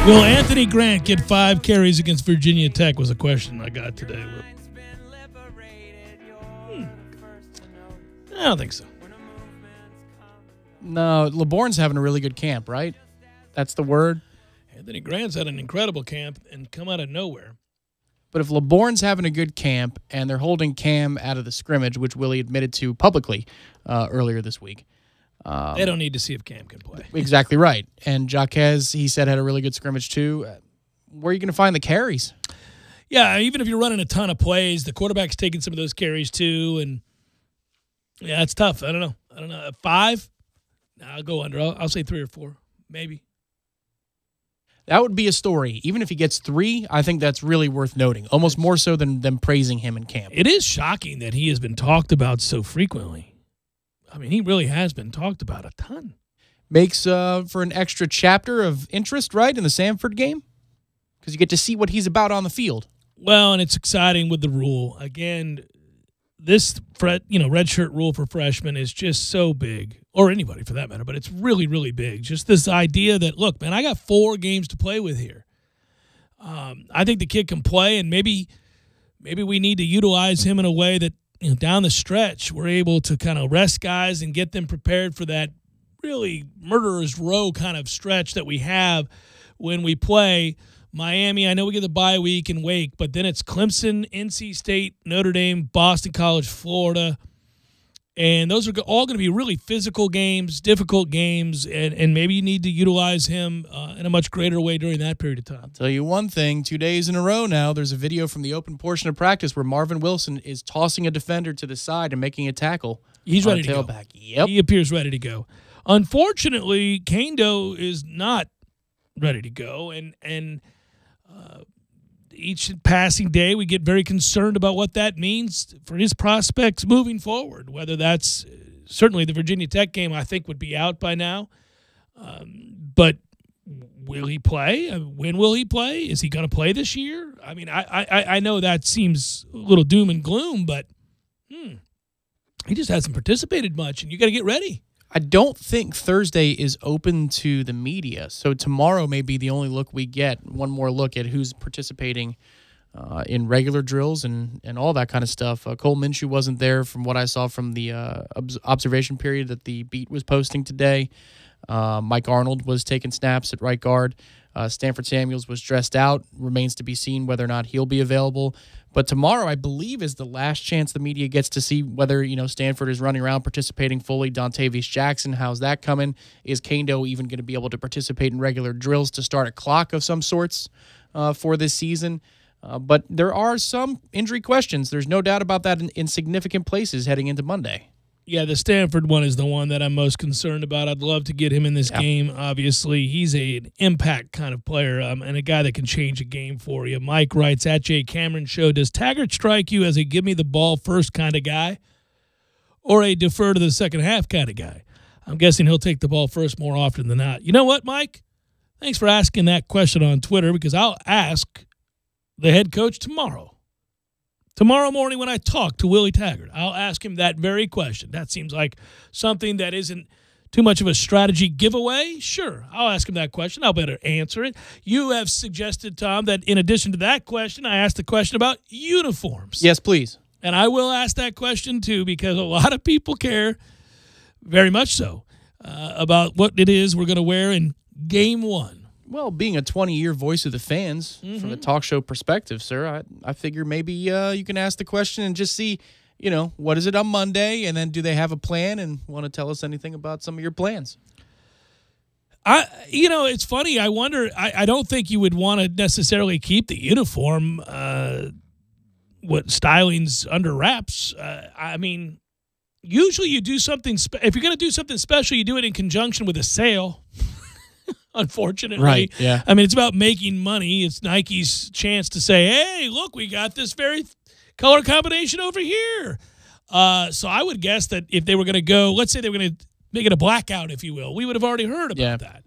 Will Anthony Grant get 5 carries against Virginia Tech was a question I got today. I don't think so. No, LeBourne's having a really good camp, right? That's the word. Anthony Grant's had an incredible camp and come out of nowhere. But if LeBourne's having a good camp and they're holding Cam out of the scrimmage, which Willie admitted to publicly earlier this week. They don't need to see if Cam can play. Exactly right. And Jaquez, he said, had a really good scrimmage too. Where are you going to find the carries? Yeah, even if you're running a ton of plays, the quarterback's taking some of those carries too. And, yeah, it's tough. I don't know. 5? No, I'll go under. I'll say 3 or 4, maybe. That would be a story. Even if he gets 3, I think that's really worth noting, almost more so than them praising him in camp. It is shocking that he has been talked about so frequently. I mean, he really has been talked about a ton. makes for an extra chapter of interest, right, in the Samford game? Because you get to see what he's about on the field. Well, and it's exciting with the rule. Again, this redshirt rule for freshmen is just so big, or anybody for that matter, but it's really, really big. Just this idea that, look, man, I got 4 games to play with here. I think the kid can play, and maybe we need to utilize him in a way that, down the stretch, we're able to kind of rest guys and get them prepared for that really murderer's row kind of stretch that we have when we play Miami. I know we get the bye week and Wake, but then it's Clemson, NC State, Notre Dame, Boston College, Florida. And those are all going to be really physical games, difficult games, and maybe you need to utilize him in a much greater way during that period of time. I'll tell you one thing, 2 days in a row now, there's a video from the open portion of practice where Marvin Wilson is tossing a defender to the side and making a tackle. He's ready to go. Yep. He appears ready to go. Unfortunately, Kendo is not ready to go, and each passing day we get very concerned about what that means for his prospects moving forward, whether that's certainly the Virginia Tech game I think would be out by now. But will he play? When will he play? Is he going to play this year? I mean, I know that seems a little doom and gloom, but he just hasn't participated much, and you got to get ready. I don't think Thursday is open to the media, so tomorrow may be the only look we get, one more look at who's participating in regular drills and all that kind of stuff. Cole Minshew wasn't there from what I saw from the observation period that the beat was posting today. Mike Arnold was taking snaps at right guard. Stanford Samuels was dressed out. Remains to be seen whether or not he'll be available. But tomorrow, I believe, is the last chance the media gets to see whether, Stanford is running around participating fully. Dontavius Jackson, how's that coming? Is Kendo even going to be able to participate in regular drills to start a clock of some sorts for this season? But there are some injury questions. There's no doubt about that in significant places heading into Monday. Yeah, the Stanford one is the one that I'm most concerned about. I'd love to get him in this game. Obviously, he's an impact kind of player and a guy that can change a game for you. Mike writes, at Jay Cameron Show, does Taggart strike you as a give me the ball first kind of guy or a defer to the second half kind of guy? I'm guessing he'll take the ball first more often than not. You know what, Mike? Thanks for asking that question on Twitter, because I'll ask the head coach tomorrow. Tomorrow morning when I talk to Willie Taggart, I'll ask him that very question. That seems like something that isn't too much of a strategy giveaway. Sure, I'll ask him that question. I'll better answer it. You have suggested, Tom, that in addition to that question, I asked the question about uniforms. Yes, please. And I will ask that question, too, because a lot of people care, very much so, about what it is we're going to wear in Game 1. Well, being a 20-year voice of the fans from a talk show perspective, sir, I figure maybe you can ask the question and just see, what is it on Monday, and then do they have a plan and want to tell us anything about some of your plans? It's funny. I wonder, I don't think you would want to necessarily keep the uniform, styling's under wraps. I mean, usually you do something, if you're going to do something special, you do it in conjunction with a sale. Unfortunately. Right, yeah. I mean, it's about making money. It's Nike's chance to say, hey, look, we got this very color combination over here. So I would guess that if they were going to go, let's say they were going to make it a blackout, if you will, we would have already heard about that.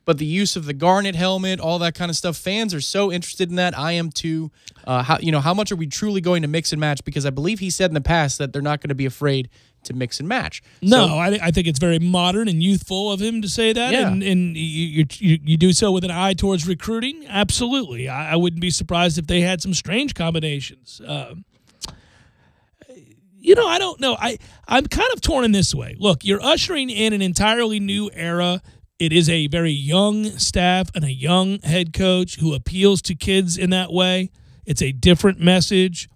But the use of the garnet helmet, all that kind of stuff, fans are so interested in that. I am too. How much are we truly going to mix and match? Because I believe he said in the past that they're not going to be afraid to mix and match. No, I think it's very modern and youthful of him to say that, and you do so with an eye towards recruiting. Absolutely, I wouldn't be surprised if they had some strange combinations. I don't know. I'm kind of torn in this way. Look, you're ushering in an entirely new era. It is a very young staff and a young head coach who appeals to kids in that way. It's a different message.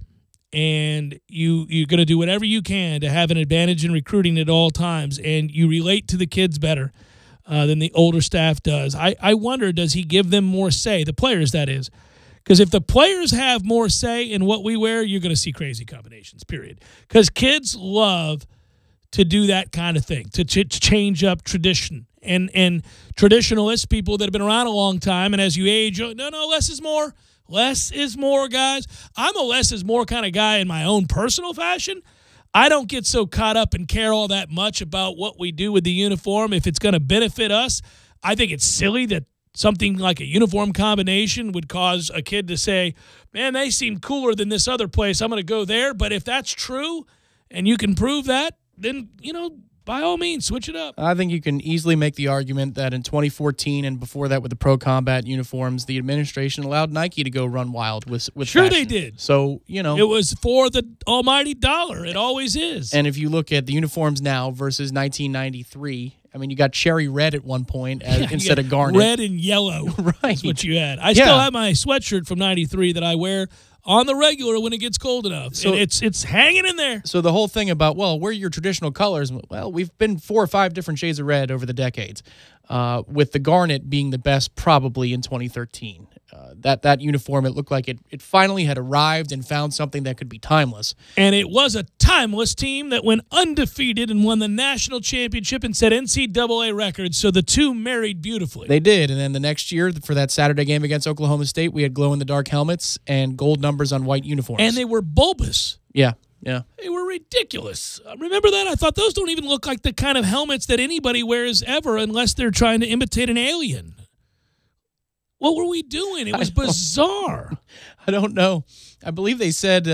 And you're going to do whatever you can to have an advantage in recruiting at all times, and you relate to the kids better than the older staff does. I wonder, does he give them more say, the players, that is? Because if the players have more say in what we wear, you're going to see crazy combinations, period. Because kids love to do that kind of thing, to change up tradition. And traditionalists, people that have been around a long time, and as you age, no, less is more. Less is more, guys. I'm a less is more kind of guy in my own personal fashion. I don't get so caught up and care all that much about what we do with the uniform. If it's going to benefit us, I think it's silly that something like a uniform combination would cause a kid to say, man, they seem cooler than this other place. I'm going to go there. But if that's true and you can prove that, then, by all means, switch it up. I think you can easily make the argument that in 2014 and before that with the Pro Combat uniforms, the administration allowed Nike to go run wild with Sure fashion. They did. So, It was for the almighty dollar. It always is. And if you look at the uniforms now versus 1993, I mean, you got cherry red at one point instead of garnet. Red and yellow. Right. That's what you had. I still have my sweatshirt from 93 that I wear on the regular when it gets cold enough. So and it's hanging in there. So the whole thing about, where are your traditional colors? Well, we've been 4 or 5 different shades of red over the decades, with the garnet being the best probably in 2013. That uniform, it looked like it finally had arrived and found something that could be timeless. And it was a timeless team that went undefeated and won the national championship and set NCAA records, so the two married beautifully. They did, and then the next year for that Saturday game against Oklahoma State, we had glow-in-the-dark helmets and gold numbers on white uniforms. And they were bulbous. Yeah. They were ridiculous. Remember that? I thought those don't even look like the kind of helmets that anybody wears ever unless they're trying to imitate an alien. What were we doing? It was bizarre. I don't know. I believe they said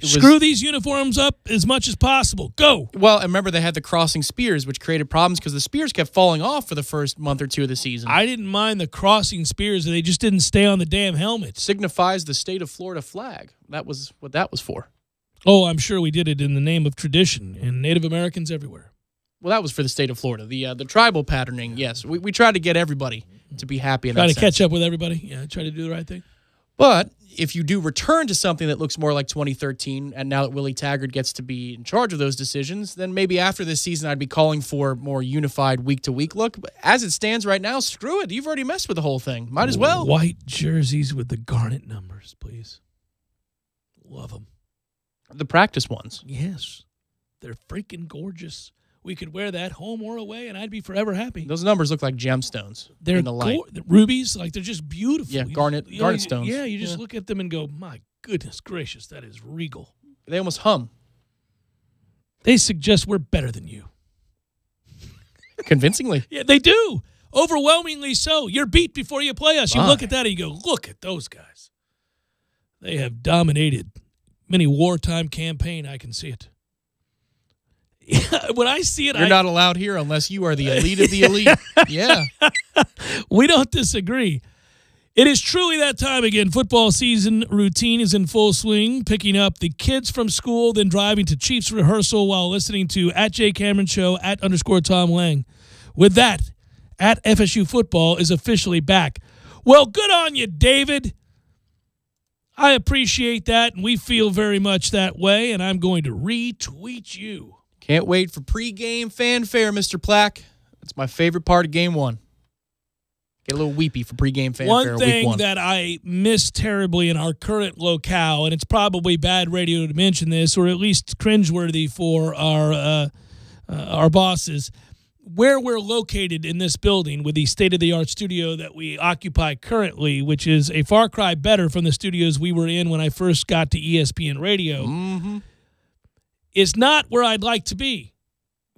screw these uniforms up as much as possible. Go. Well, I remember they had the crossing spears, which created problems because the spears kept falling off for the first month or two of the season. I didn't mind the crossing spears. They just didn't stay on the damn helmet. Signifies the state of Florida flag. That was what that was for. Oh, I'm sure we did it in the name of tradition and Native Americans everywhere. Well, that was for the state of Florida. The tribal patterning, yes. We tried to get everybody to be happy in that sense. Try to catch up with everybody. Yeah, try to do the right thing. But if you do return to something that looks more like 2013, and now that Willie Taggart gets to be in charge of those decisions, then maybe after this season I'd be calling for more unified week-to-week look. But as it stands right now, screw it. You've already messed with the whole thing. Might as well. White jerseys with the garnet numbers, please. Love them. The practice ones. Yes. They're freaking gorgeous. We could wear that home or away, and I'd be forever happy. Those numbers look like gemstones. They're in the light. Rubies, like they're just beautiful. Yeah, garnet stones. Yeah, you just look at them and go, my goodness gracious, that is regal. They almost hum. They suggest we're better than you. Convincingly. Yeah, they do. Overwhelmingly so. You're beat before you play us. You look at that and you go, look at those guys. They have dominated many wartime campaign. I can see it. When I see it, you're not allowed here unless you are the elite of the elite. Yeah. We don't disagree. It is truly that time again. Football season routine is in full swing, picking up the kids from school, then driving to Chiefs rehearsal while listening to @JCameron Show, @_Tom Lang. With that, @FSU Football is officially back. Well, good on you, David. I appreciate that, and we feel very much that way, and I'm going to retweet you. Can't wait for pregame fanfare, Mr. Plack. That's my favorite part of Game 1. Get a little weepy for pregame fanfare One week 1. thing that I miss terribly in our current locale, and it's probably bad radio to mention this, or at least cringeworthy for our bosses, where we're located in this building with the state-of-the-art studio that we occupy currently, which is a far cry better from the studios we were in when I first got to ESPN Radio. Mm-hmm. Is not where I'd like to be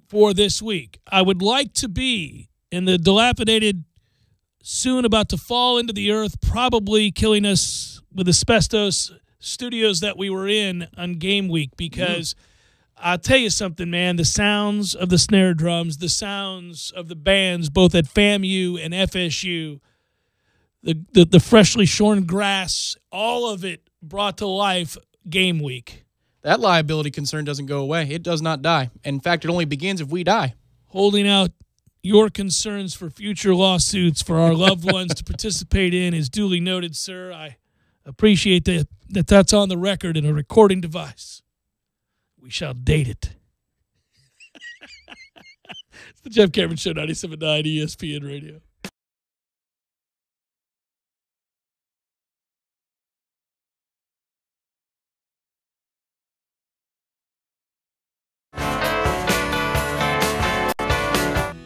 for this week. I would like to be in the dilapidated, soon about to fall into the earth, probably killing us with asbestos studios that we were in on game week, because I'll tell you something, man, the sounds of the snare drums, the sounds of the bands, both at FAMU and FSU, the freshly shorn grass, all of it brought to life game week. That liability concern doesn't go away. It does not die. In fact, it only begins if we die. Holding out your concerns for future lawsuits for our loved ones to participate in is duly noted, sir. I appreciate that that's on the record in a recording device. We shall date it. It's the Jeff Cameron Show, 97.9 ESPN Radio.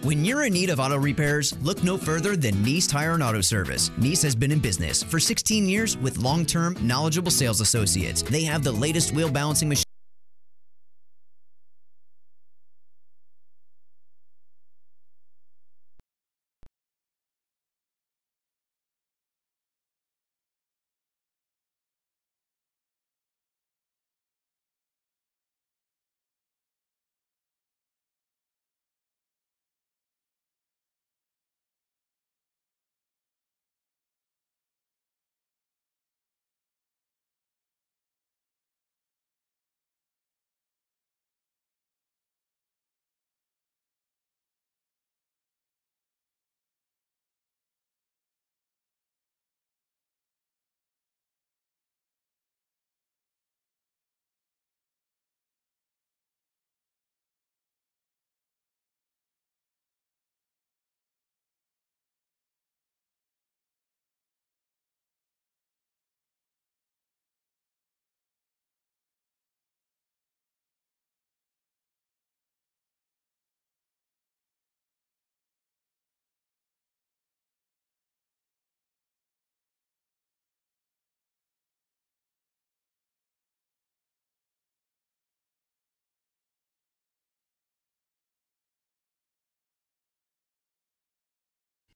When you're in need of auto repairs, look no further than Nice Tire and Auto Service. Nice has been in business for 16 years with long-term, knowledgeable sales associates. They have the latest wheel balancing machine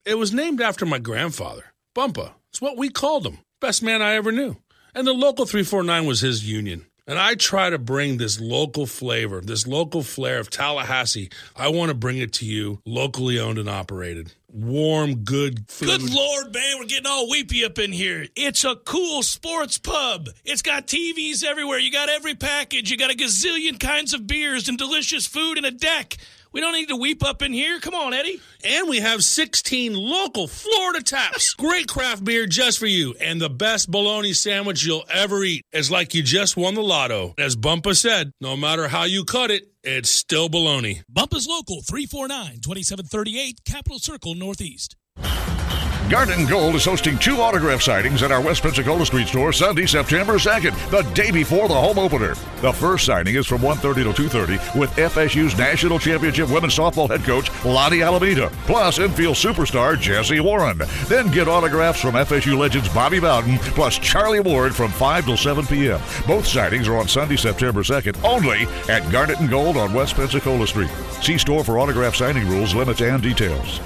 It was named after my grandfather, Bumpa. It's what we called him. Best man I ever knew. And the Local 349 was his union. And I try to bring this local flavor, this local flair of Tallahassee. I want to bring it to you, locally owned and operated. Warm, good food. Good Lord, man, we're getting all weepy up in here. It's a cool sports pub. It's got TVs everywhere. You got every package. You got a gazillion kinds of beers and delicious food and a deck. We don't need to weep up in here. Come on, Eddie. And we have 16 local Florida taps. Great craft beer just for you. And the best bologna sandwich you'll ever eat. It's like you just won the lotto. As Bumpa said, no matter how you cut it, it's still bologna. Bumpa's Local, 349-2738, Capitol Circle, Northeast. Garnet & Gold is hosting 2 autograph sightings at our West Pensacola Street store Sunday, September 2nd, the day before the home opener. The first signing is from 1:30 to 2:30 with FSU's National Championship women's softball head coach Lonnie Alameda, plus infield superstar Jesse Warren. Then get autographs from FSU legends Bobby Bowden, plus Charlie Ward from 5 till 7 p.m. Both sightings are on Sunday, September 2nd, only at Garnet & Gold on West Pensacola Street. See store for autograph signing rules, limits, and details.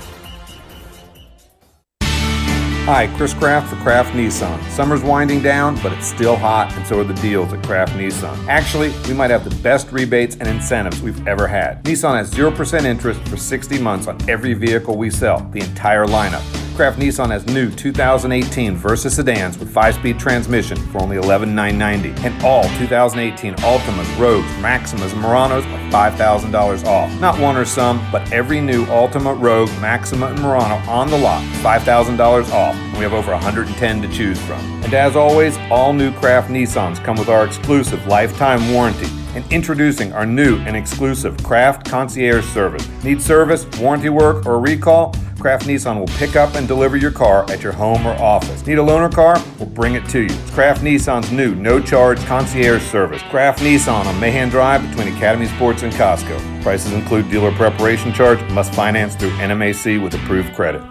Hi, Chris Kraft for Kraft Nissan. Summer's winding down, but it's still hot, and so are the deals at Kraft Nissan. Actually, we might have the best rebates and incentives we've ever had. Nissan has 0% interest for 60 months on every vehicle we sell, the entire lineup. Kraft Nissan has new 2018 Versa sedans with 5-speed transmission for only $11,990. And all 2018 Altimas, Rogues, Maximas, and Muranos are $5,000 off. Not one or some, but every new Altima, Rogue, Maxima, and Murano on the lot is $5,000 off. And we have over 110 to choose from. And as always, all new Kraft Nissans come with our exclusive lifetime warranty. And introducing our new and exclusive Kraft Concierge Service. Need service, warranty work, or a recall? Kraft Nissan will pick up and deliver your car at your home or office. Need a loaner car? We'll bring it to you. It's Kraft Nissan's new no-charge concierge service. Kraft Nissan on Mahan Drive between Academy Sports and Costco. Prices include dealer preparation charge. Must finance through NMAC with approved credit.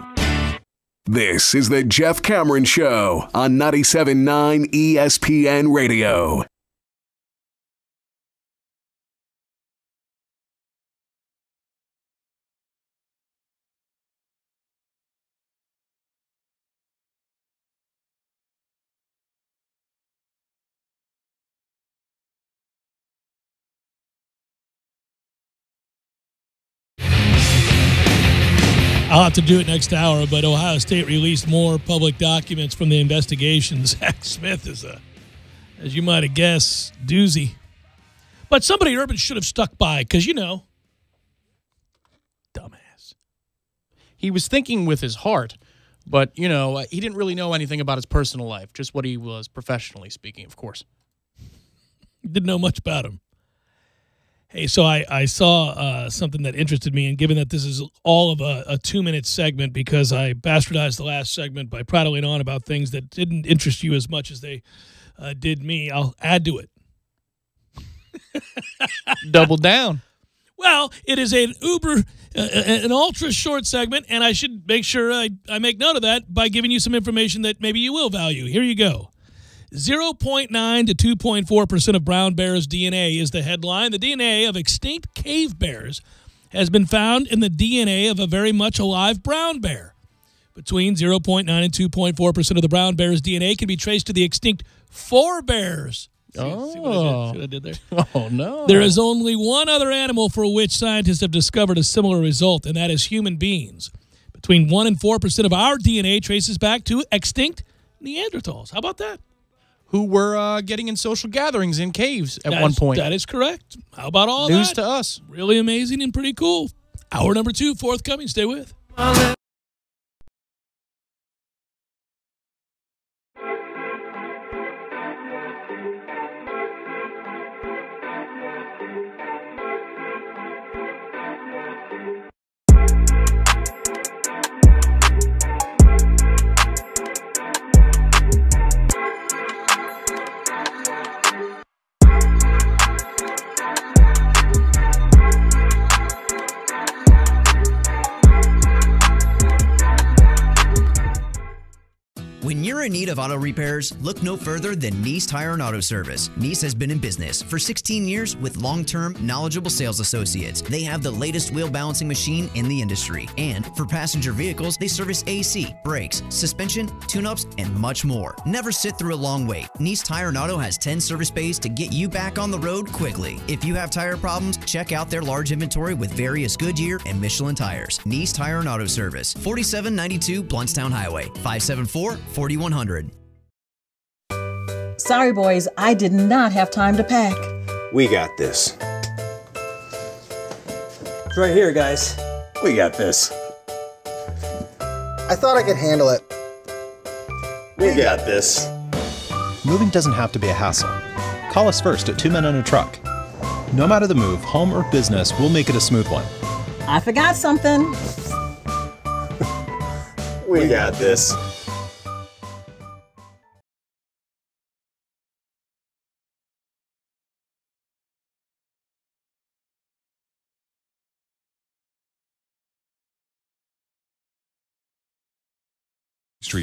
This is the Jeff Cameron Show on 97.9 ESPN Radio. I'll have to do it next hour, but Ohio State released more public documents from the investigation. Zach Smith is as you might have guessed, doozy. But somebody at Urban should have stuck by because, dumbass. He was thinking with his heart, but, he didn't really know anything about his personal life, just what he was professionally speaking, of course. Didn't know much about him. Hey, so I saw something that interested me, and given that this is all of a 2-minute segment because I bastardized the last segment by prattling on about things that didn't interest you as much as they did me, I'll add to it. Double down. Well, it is an ultra short segment, and I should make sure I make note of that by giving you some information that maybe you will value. Here you go. 0.9 to 2.4% of brown bears' DNA is the headline. The DNA of extinct cave bears has been found in the DNA of a very much alive brown bear. Between 0.9 and 2.4% of the brown bear's DNA can be traced to the extinct forebears. See what I did there? Oh, no. There is only one other animal for which scientists have discovered a similar result, and that is human beings. Between 1 and 4% of our DNA traces back to extinct Neanderthals. How about that? Who were getting in social gatherings in caves at one point. That is correct. How about all News that? to us. Really amazing and pretty cool. Hour number 2 forthcoming. Stay with. you're in need of auto repairs, look no further than Nice Tire and Auto Service. Nice has been in business for 16 years with long-term, knowledgeable sales associates. They have the latest wheel balancing machine in the industry. And for passenger vehicles, they service AC, brakes, suspension, tune-ups, and much more. Never sit through a long wait. Nice Tire and Auto has 10 service bays to get you back on the road quickly. If you have tire problems, check out their large inventory with various Goodyear and Michelin tires. Nice Tire and Auto Service, 4792 Bluntstown Highway, 574-4100. Sorry, boys, I did not have time to pack. We got this. It's right here, guys. We got this. I thought I could handle it. We got this. Moving doesn't have to be a hassle. Call us first at 2 Men and a Truck. No matter the move, home or business, we'll make it a smooth one. I forgot something. We got this.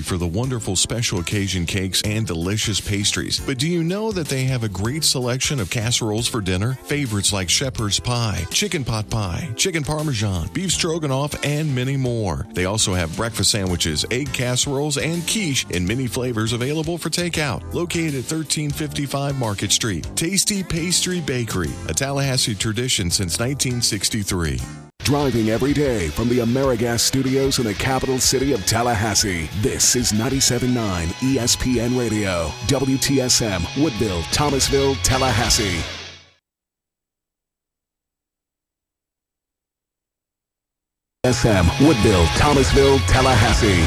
For the wonderful special occasion cakes and delicious pastries. But do you know that they have a great selection of casseroles for dinner? Favorites like shepherd's pie, chicken pot pie, chicken parmesan, beef stroganoff, and many more. They also have breakfast sandwiches, egg casseroles, and quiche in many flavors available for takeout. Located at 1355 Market Street. Tasty Pastry Bakery, a Tallahassee tradition since 1963. Driving every day from the AmeriGas studios in the capital city of Tallahassee, this is 97.9 ESPN Radio, WTSM, Woodville, Thomasville, Tallahassee. SM, Woodville, Thomasville, Tallahassee.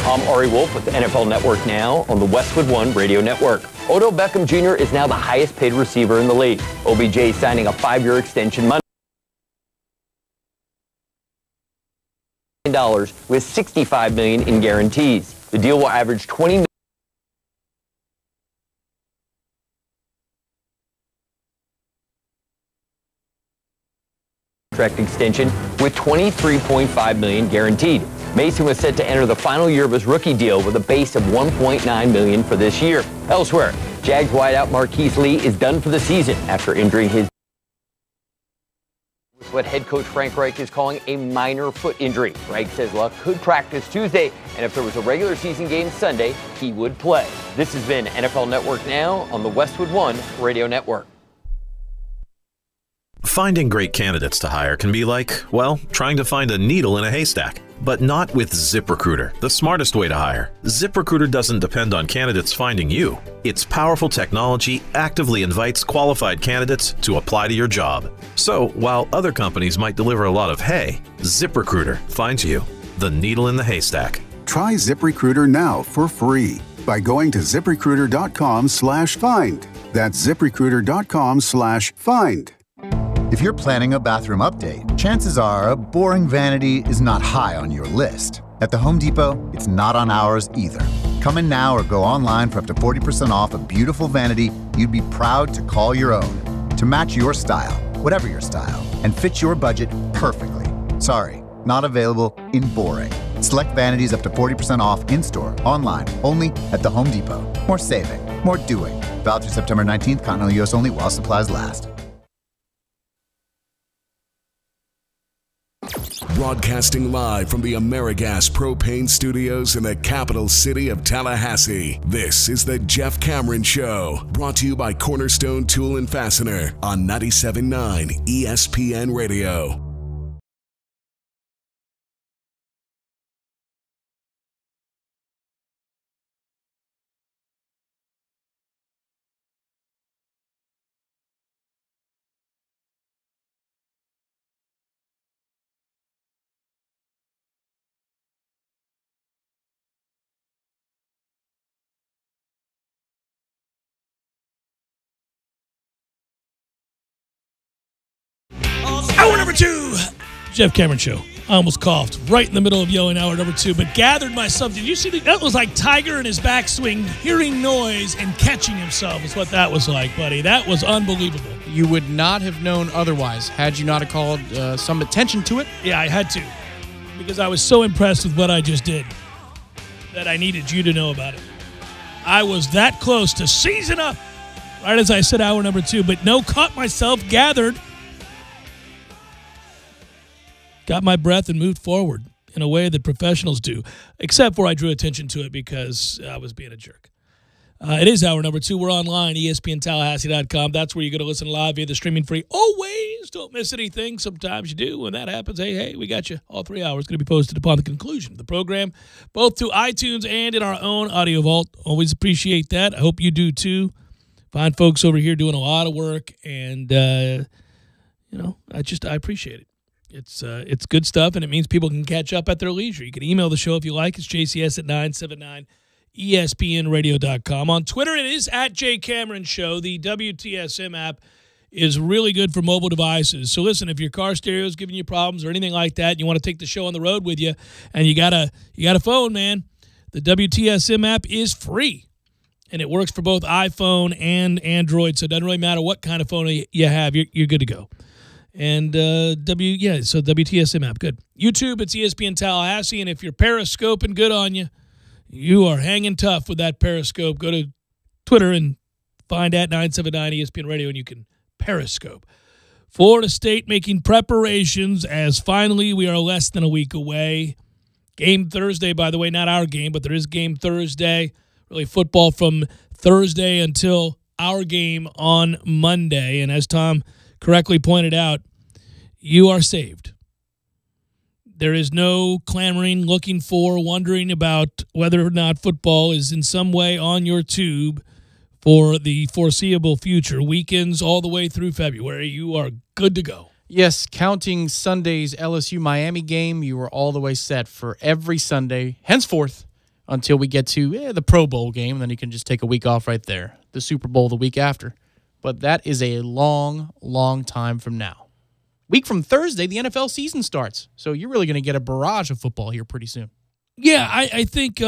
I'm Ari Wolf with NFL Network Now on the Westwood One Radio Network. Odell Beckham Jr. is now the highest paid receiver in the league. OBJ signing a 5-year extension Monday. With $65 million in guarantees. The deal will average $20 million. Contract extension with $23.5 million guaranteed. Mason was set to enter the final year of his rookie deal with a base of $1.9 million for this year. Elsewhere, Jags wideout Marquise Lee is done for the season after injuring his what head coach Frank Reich is calling a minor foot injury. Reich says Luck could practice Tuesday, and if there was a regular season game Sunday, he would play. This has been NFL Network Now on the Westwood One Radio Network. Finding great candidates to hire can be like, well, trying to find a needle in a haystack. But not with ZipRecruiter, the smartest way to hire. ZipRecruiter doesn't depend on candidates finding you. Its powerful technology actively invites qualified candidates to apply to your job. So, while other companies might deliver a lot of hay, ZipRecruiter finds you, the needle in the haystack. Try ZipRecruiter now for free by going to ZipRecruiter.com/find. That's ZipRecruiter.com/find. If you're planning a bathroom update, chances are a boring vanity is not high on your list. At the Home Depot, it's not on ours either. Come in now or go online for up to 40% off a beautiful vanity you'd be proud to call your own. To match your style, whatever your style, and fit your budget perfectly. Sorry, not available in boring. Select vanities up to 40% off in-store, online, only at the Home Depot. More saving, more doing. Valid through September 19th, continental U.S. only while supplies last. Broadcasting live from the AmeriGas Propane Studios in the capital city of Tallahassee. This is the Jeff Cameron Show, brought to you by Cornerstone Tool and Fastener on 97.9 ESPN Radio. Hour number 2, Jeff Cameron Show. I almost coughed right in the middle of yelling hour number 2, but gathered myself. Did you see that was like Tiger in his backswing, hearing noise and catching himself is what that was like, buddy. That was unbelievable. You would not have known otherwise had you not have called some attention to it. Yeah, I had to, because I was so impressed with what I just did. that I needed you to know about it. I was that close to season up right as I said hour number 2, but caught myself gathered. Got my breath and moved forward in a way that professionals do, except for I drew attention to it because I was being a jerk. It is hour number 2. We're online, ESPNTallahassee.com. That's where you're going to listen live via the streaming free. Always don't miss anything. Sometimes you do. When that happens, hey, we got you. All 3 hours going to be posted upon the conclusion of the program, both to iTunes and in our own audio vault. Always appreciate that. I hope you do too. Fine folks over here doing a lot of work, and I appreciate it. It's good stuff, and it means people can catch up at their leisure. You can email the show if you like. It's jcs@979espnradio.com. On Twitter, it is @JCameronShow. The WTSM app is really good for mobile devices. So listen, if your car stereo is giving you problems or anything like that, and you want to take the show on the road with you, and you got a phone, man, the WTSM app is free. And it works for both iPhone and Android, so it doesn't really matter what kind of phone you have. You're good to go. And so WTSM app, good. YouTube, it's ESPN Tallahassee, and if you're periscoping, good on you. You are hanging tough with that periscope. Go to Twitter and find @979 ESPN Radio, and you can periscope. Florida State making preparations as finally we are less than a week away. Game Thursday, by the way, not our game, but there is game Thursday. Really football from Thursday until our game on Monday. And as Tom correctly pointed out, you are saved. There is no clamoring, looking for, wondering about whether or not football is in some way on your tube for the foreseeable future. Weekends all the way through February, you are good to go. Yes, counting Sunday's LSU-Miami game, you are all the way set for every Sunday, henceforth, until we get to the Pro Bowl game, and then you can just take a week off right there. The Super Bowl the week after. But that is a long, long time from now. Week from Thursday, the NFL season starts. So you're really going to get a barrage of football here pretty soon. Yeah, I think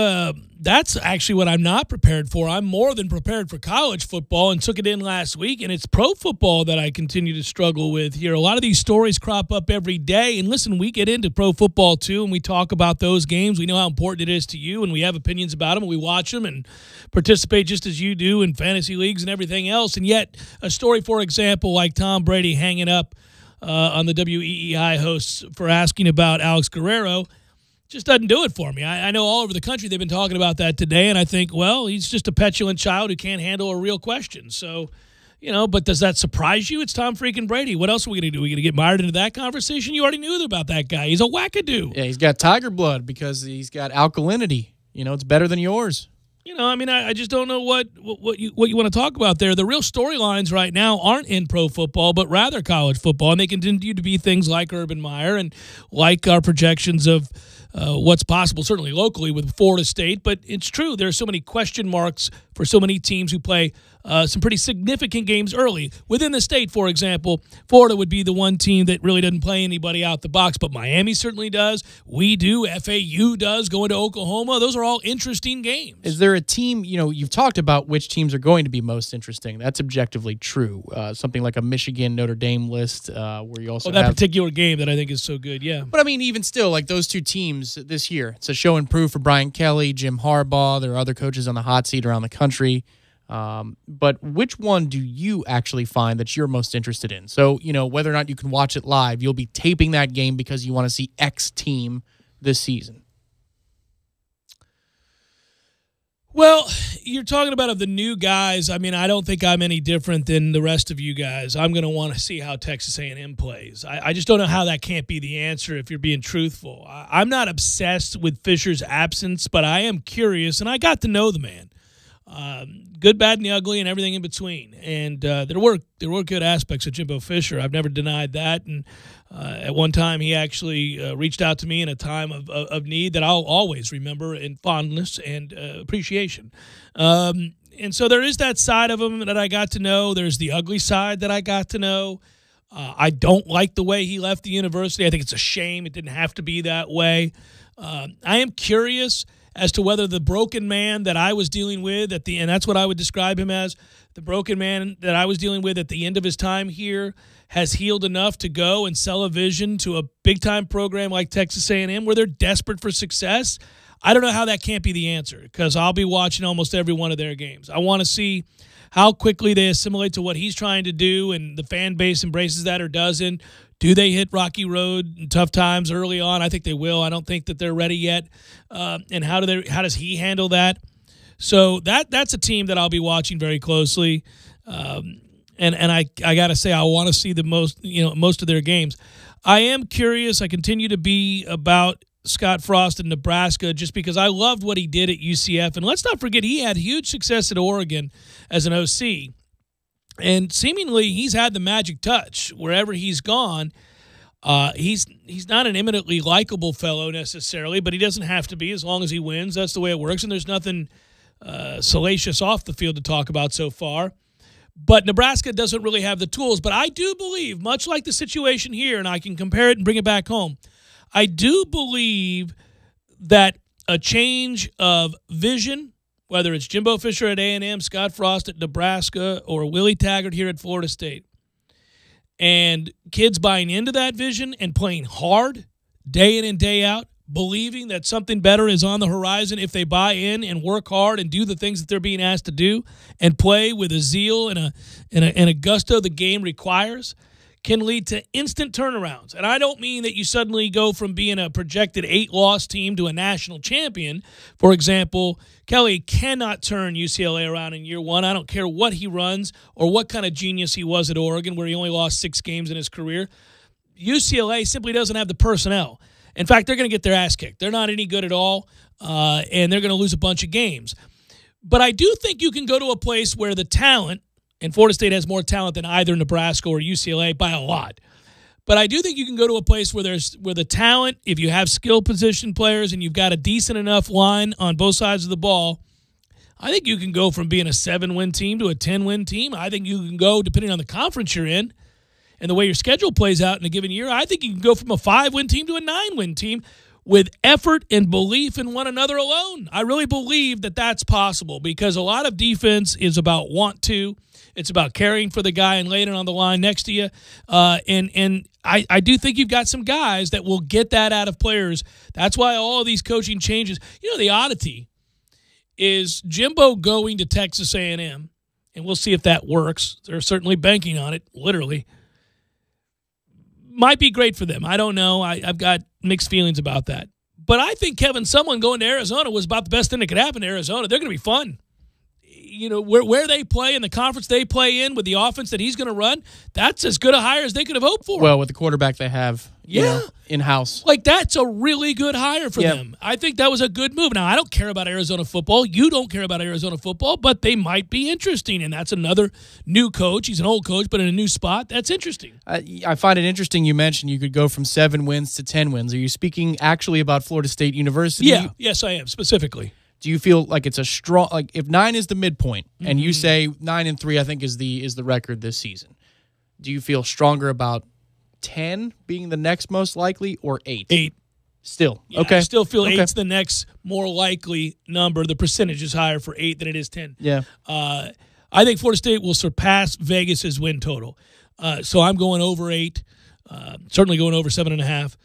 that's actually what I'm not prepared for. I'm more than prepared for college football and took it in last week, and it's pro football that I continue to struggle with here. A lot of these stories crop up every day, and listen, we get into pro football too, and we talk about those games. We know how important it is to you, and we have opinions about them, and we watch them and participate just as you do in fantasy leagues and everything else, and yet a story, for example, like Tom Brady hanging up on the WEEI hosts for asking about Alex Guerrero, just doesn't do it for me. I know all over the country they've been talking about that today, and I think, well, he's just a petulant child who can't handle a real question. So, but does that surprise you? It's Tom freaking Brady. What else are we going to do? Are we going to get mired into that conversation? You already knew about that guy. He's a wackadoo. Yeah, he's got tiger blood because he's got alkalinity. It's better than yours. I just don't know what you want to talk about there. The real storylines right now aren't in pro football, but rather college football, and they continue to be things like Urban Meyer and like our projections of what's possible, certainly locally with Florida State. But it's true, there are so many question marks for so many teams who play some pretty significant games early. Within the state, for example, Florida would be the one team that really doesn't play anybody out the box, but Miami certainly does. We do. FAU does, going to Oklahoma. Those are all interesting games. Is there a team, you've talked about which teams are going to be most interesting. That's objectively true. Something like a Michigan-Notre Dame list where you also that particular game that I think is so good, yeah. But, even still, like those two teams this year, it's a show and prove for Brian Kelly, Jim Harbaugh. There are other coaches on the hot seat around the country. But which one do you actually find that you're most interested in? So, whether or not you can watch it live, you'll be taping that game because you want to see X team this season. Well, you're talking about of the new guys. I don't think I'm any different than the rest of you guys. I'm going to want to see how Texas A&M plays. I just don't know how that can't be the answer if you're being truthful. I'm not obsessed with Fisher's absence, but I am curious, and I got to know the man. Good, bad, and the ugly, and everything in between. And there were good aspects of Jimbo Fisher. I've never denied that. And at one time, he actually reached out to me in a time of need that I'll always remember in fondness and appreciation. And so there is that side of him that I got to know. There's the ugly side that I got to know. I don't like the way he left the university. I think it's a shame. It didn't have to be that way. I am curious as to whether the broken man that I was dealing with and that's what I would describe him as, the broken man that I was dealing with at the end of his time here has healed enough to go and sell a vision to a big-time program like Texas A&M where they're desperate for success. I don't know how that can't be the answer because I'll be watching almost every one of their games. I want to see how quickly they assimilate to what he's trying to do and the fan base embraces that or doesn't. Do they hit rocky road and tough times early on? I think they will. I don't think that they're ready yet. And how does he handle that? So that's a team that I'll be watching very closely. And I got to say I want to see the most of their games. I am curious. I continue to be about Scott Frost in Nebraska just because I loved what he did at UCF. And let's not forget he had huge success at Oregon as an OC. And seemingly he's had the magic touch wherever he's gone. He's not an eminently likable fellow necessarily, but he doesn't have to be as long as he wins. That's the way it works. And there's nothing salacious off the field to talk about so far. But Nebraska doesn't really have the tools. But I do believe, much like the situation here, and I can compare it and bring it back home, I do believe that a change of vision, whether it's Jimbo Fisher at A&M, Scott Frost at Nebraska, or Willie Taggart here at Florida State, and kids buying into that vision and playing hard day in and day out, believing that something better is on the horizon if they buy in and work hard and do the things that they're being asked to do and play with a zeal and a gusto the game requires, can lead to instant turnarounds. And I don't mean that you suddenly go from being a projected 8-loss team to a national champion. For example, Kelly cannot turn UCLA around in year one. I don't care what he runs or what kind of genius he was at Oregon where he only lost 6 games in his career. UCLA simply doesn't have the personnel. In fact, they're going to get their ass kicked. They're not any good at all, and they're going to lose a bunch of games. But I do think you can go to a place where the talent, and Florida State has more talent than either Nebraska or UCLA by a lot. But I do think you can go to a place where the talent, if you have skill position players and you've got a decent enough line on both sides of the ball, I think you can go from being a 7-win team to a 10-win team. I think you can go, depending on the conference you're in and the way your schedule plays out in a given year, I think you can go from a 5-win team to a 9-win team with effort and belief in one another alone. I really believe that that's possible because a lot of defense is about want to. It's about caring for the guy and laying it on the line next to you. And I do think you've got some guys that will get that out of players. That's why all of these coaching changes. You know, the oddity is Jimbo going to Texas A&M, and we'll see if that works. They're certainly banking on it, literally. Might be great for them. I don't know. I've got mixed feelings about that. But I think Kevin Sumlin going to Arizona was about the best thing that could happen to Arizona. They're going to be fun. You know, where they play in the conference they play in with the offense that he's going to run, that's as good a hire as they could have hoped for. Well, with the quarterback they have in-house. Like, that's a really good hire for them. I think that was a good move. Now, I don't care about Arizona football. You don't care about Arizona football, but they might be interesting, and that's another new coach. He's an old coach, but in a new spot. That's interesting. I find it interesting you mentioned you could go from 7 wins to 10 wins. Are you speaking actually about Florida State University? Yeah. Yes, I am, specifically. Do you feel like it's a strong, like if 9 is the midpoint and you say 9-3, I think is the record this season, do you feel stronger about 10 being the next most likely or 8? 8. Still. Yeah, okay. I still feel 8's the next more likely number. The percentage is higher for 8 than it is 10. Yeah. I think Florida State will surpass Vegas's win total. So I'm going over 8, certainly going over 7.5.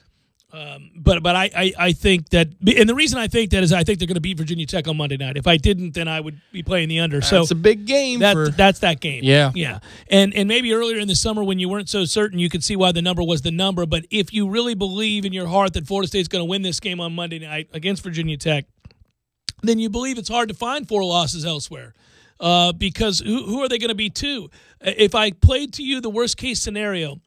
But I think that, and the reason I think that is I think they're going to beat Virginia Tech on Monday night. If I didn't, then I would be playing the under. So it's a big game. That's that game. Yeah. And maybe earlier in the summer when you weren't so certain, you could see why the number was the number. But if you really believe in your heart that Florida State's going to win this game on Monday night against Virginia Tech, then you believe it's hard to find 4 losses elsewhere. Because who are they going to be to? If I played to you the worst case scenario,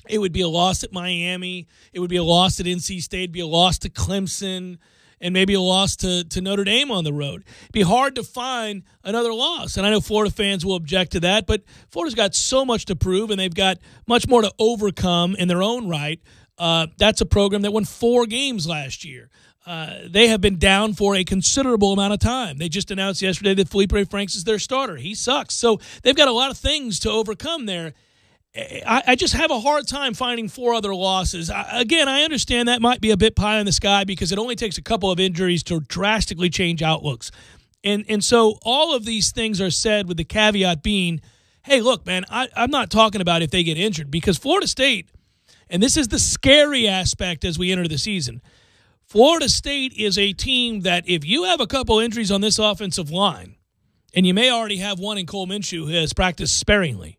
it would be a loss at Miami. It would be a loss at NC State. It'd be a loss to Clemson, and maybe a loss to Notre Dame on the road. It'd be hard to find another loss. And I know Florida fans will object to that, but Florida's got so much to prove, and they've got much more to overcome in their own right. That's a program that won 4 games last year. They have been down for a considerable amount of time. They just announced yesterday that Felipe Franks is their starter. He sucks. So they've got a lot of things to overcome there. I just have a hard time finding 4 other losses. Again, I understand that might be a bit pie in the sky because it only takes a couple of injuries to drastically change outlooks. And so all of these things are said with the caveat being, hey, look, man, I'm not talking about if they get injured because Florida State, and this is the scary aspect as we enter the season, Florida State is a team that if you have a couple injuries on this offensive line, and you may already have one in Cole Minshew who has practiced sparingly,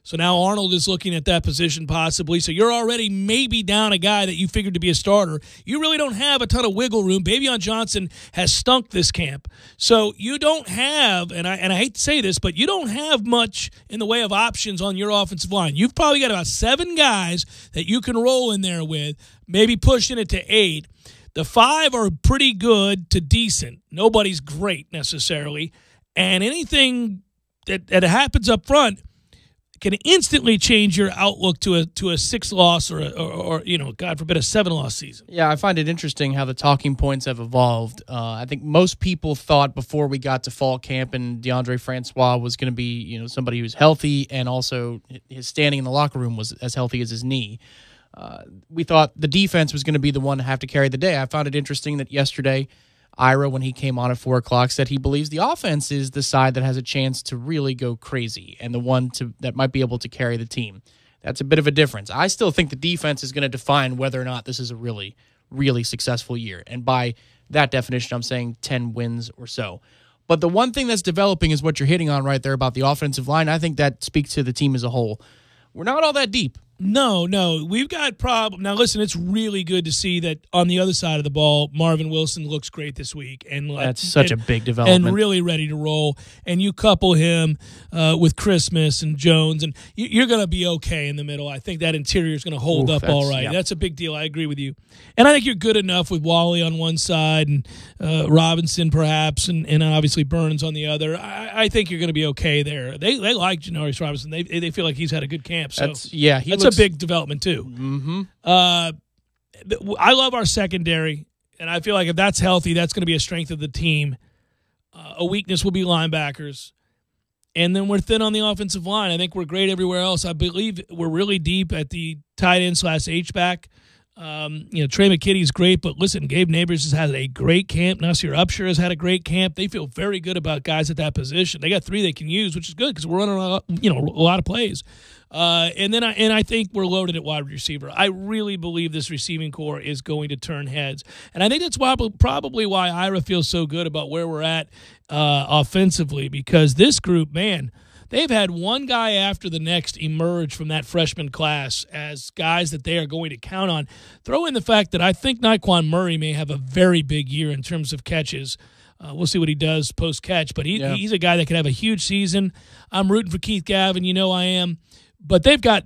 so now Arnold is looking at that position possibly. So you're already maybe down a guy that you figured to be a starter. You really don't have a ton of wiggle room. Bavion Johnson has stunk this camp. So you don't have, and I hate to say this, but you don't have much in the way of options on your offensive line. You've probably got about 7 guys that you can roll in there with, maybe pushing it to 8. The 5 are pretty good to decent. Nobody's great necessarily. And anything that happens up front can instantly change your outlook to a 6-loss or God forbid, a 7-loss season. Yeah, I find it interesting how the talking points have evolved. I think most people thought before we got to fall camp and DeAndre Francois was going to be, somebody who's healthy and also his standing in the locker room was as healthy as his knee. We thought the defense was going to be the one to have to carry the day. I found it interesting that yesterday Ira, when he came on at 4 o'clock, said he believes the offense is the side that has a chance to really go crazy and the one that might be able to carry the team. That's a bit of a difference. I still think the defense is going to define whether or not this is a really, really successful year. And by that definition, I'm saying 10 wins or so. But the one thing that's developing is what you're hitting on right there about the offensive line. I think that speaks to the team as a whole. We're not all that deep. No. We've got problems. Now, listen, it's really good to see that on the other side of the ball, Marvin Wilson looks great this week. That's such a big development. And really ready to roll. And you couple him with Christmas and Jones, and you're going to be okay in the middle. I think that interior is going to hold up all right. Yeah. That's a big deal. I agree with you. And I think you're good enough with Wally on one side and Robinson perhaps, and obviously Burns on the other. I think you're going to be okay there. They like Janarius Robinson. They feel like he's had a good camp. So that's a big development too. Mm-hmm. I love our secondary, and I feel like if that's healthy, that's going to be a strength of the team. A weakness will be linebackers. And then we're thin on the offensive line. I think we're great everywhere else. I believe we're really deep at the tight end / H-back. Trey McKitty's great, but listen, Gabe Neighbors has had a great camp. Nasir Upshur has had a great camp. They feel very good about guys at that position. They got 3 they can use, which is good because we're running a lot of plays. And I think we're loaded at wide receiver. I really believe this receiving core is going to turn heads, and I think that's probably why Ira feels so good about where we're at offensively, because this group, man, they've had one guy after the next emerge from that freshman class as guys that they are going to count on. Throw in the fact that I think Naquan Murray may have a very big year in terms of catches. We'll see what he does post-catch, but he's a guy that could have a huge season. I'm rooting for Keith Gavin. You know I am. But they've got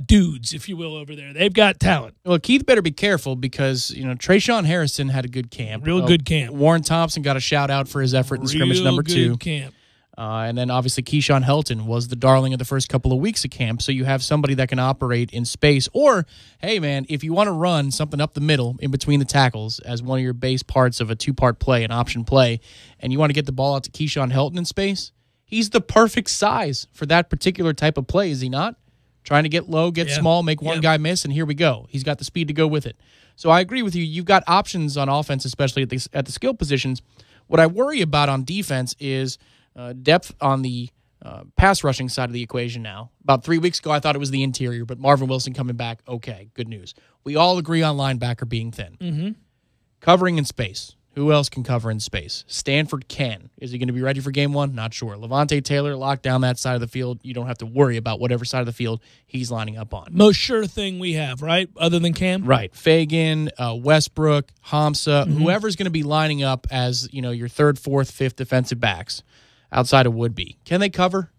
dudes, if you will, over there. They've got talent. Well, Keith better be careful because, Trayshawn Harrison had a good camp. Real good camp. Warren Thompson got a shout-out for his effort in scrimmage number 2. Real good camp. And then, obviously, Keyshawn Helton was the darling of the first couple of weeks of camp. So you have somebody that can operate in space. Or, hey, man, if you want to run something up the middle in between the tackles as one of your base parts of a 2-part play, an option play, and you want to get the ball out to Keyshawn Helton in space, he's the perfect size for that particular type of play, is he not? Trying to get low, get small, make one guy miss, and here we go. He's got the speed to go with it. So I agree with you. You've got options on offense, especially at the skill positions. What I worry about on defense is depth on the pass rushing side of the equation now. About 3 weeks ago, I thought it was the interior, but Marvin Wilson coming back, okay, good news. We all agree on linebacker being thin. Mm-hmm. Covering in space. Who else can cover in space? Stanford can. Is he going to be ready for game 1? Not sure. Levante Taylor locked down that side of the field. You don't have to worry about whatever side of the field he's lining up on. Most sure thing we have, right? Other than Cam? Right. Fagan, Westbrook, Hamza, whoever's going to be lining up as, your 3rd, 4th, 5th defensive backs outside of Woodby. Can they cover?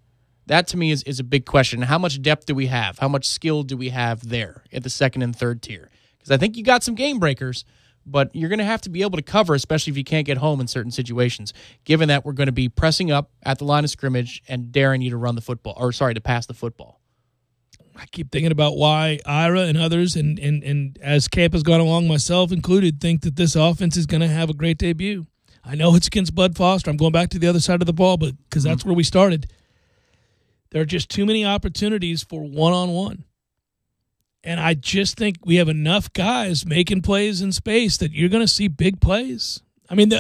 That, to me, is a big question. How much depth do we have? How much skill do we have there at the 2nd and 3rd tier? Because I think you got some game breakers, but you're going to have to be able to cover, especially if you can't get home in certain situations, given that we're going to be pressing up at the line of scrimmage and daring you to pass the football. I keep thinking about why Ira and others, and as camp has gone along, myself included, think that this offense is going to have a great debut. I know it's against Bud Foster. I'm going back to the other side of the ball, but because that's where we started. There are just too many opportunities for one-on-one. And I just think we have enough guys making plays in space that you're going to see big plays. I mean,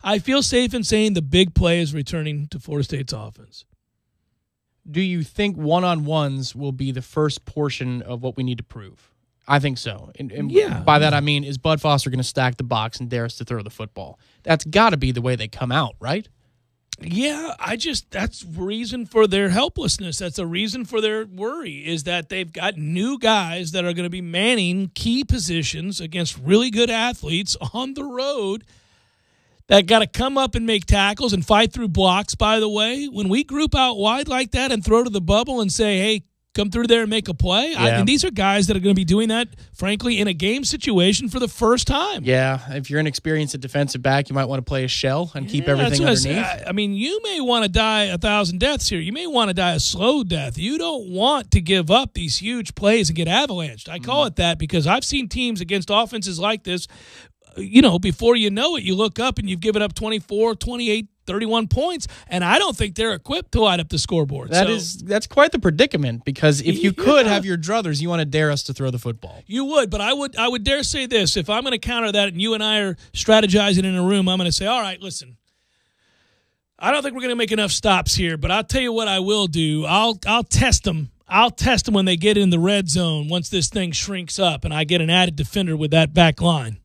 I feel safe in saying the big play is returning to Florida State's offense. Do you think one-on-ones will be the first portion of what we need to prove? I think so. And yeah. By that I mean, is Bud Foster going to stack the box and dare us to throw the football? That's got to be the way they come out, right? Yeah, that's reason for their helplessness. That's a reason for their worry, is that they've got new guys that are going to be manning key positions against really good athletes on the road that got to come up and make tackles and fight through blocks, by the way. When we group out wide like that and throw to the bubble and say, hey, come through there and make a play. Yeah. And these are guys that are going to be doing that, frankly, in a game situation for the first time. Yeah, if you're an experienced defensive back, you might want to play a shell and keep everything underneath. I mean, you may want to die 1,000 deaths here. You may want to die a slow death. You don't want to give up these huge plays and get avalanched. I call it that because I've seen teams against offenses like this, before you know it, you look up and you've given up 24, 28, 31 points, and I don't think they're equipped to light up the scoreboard. That's quite the predicament, because if you could have your druthers, you want to dare us to throw the football. You would, but I would dare say this. If I'm going to counter that and you and I are strategizing in a room, I'm going to say, all right, listen, I don't think we're going to make enough stops here, but I'll tell you what I will do. I'll test them. I'll test them when they get in the red zone once this thing shrinks up and I get an added defender with that back line.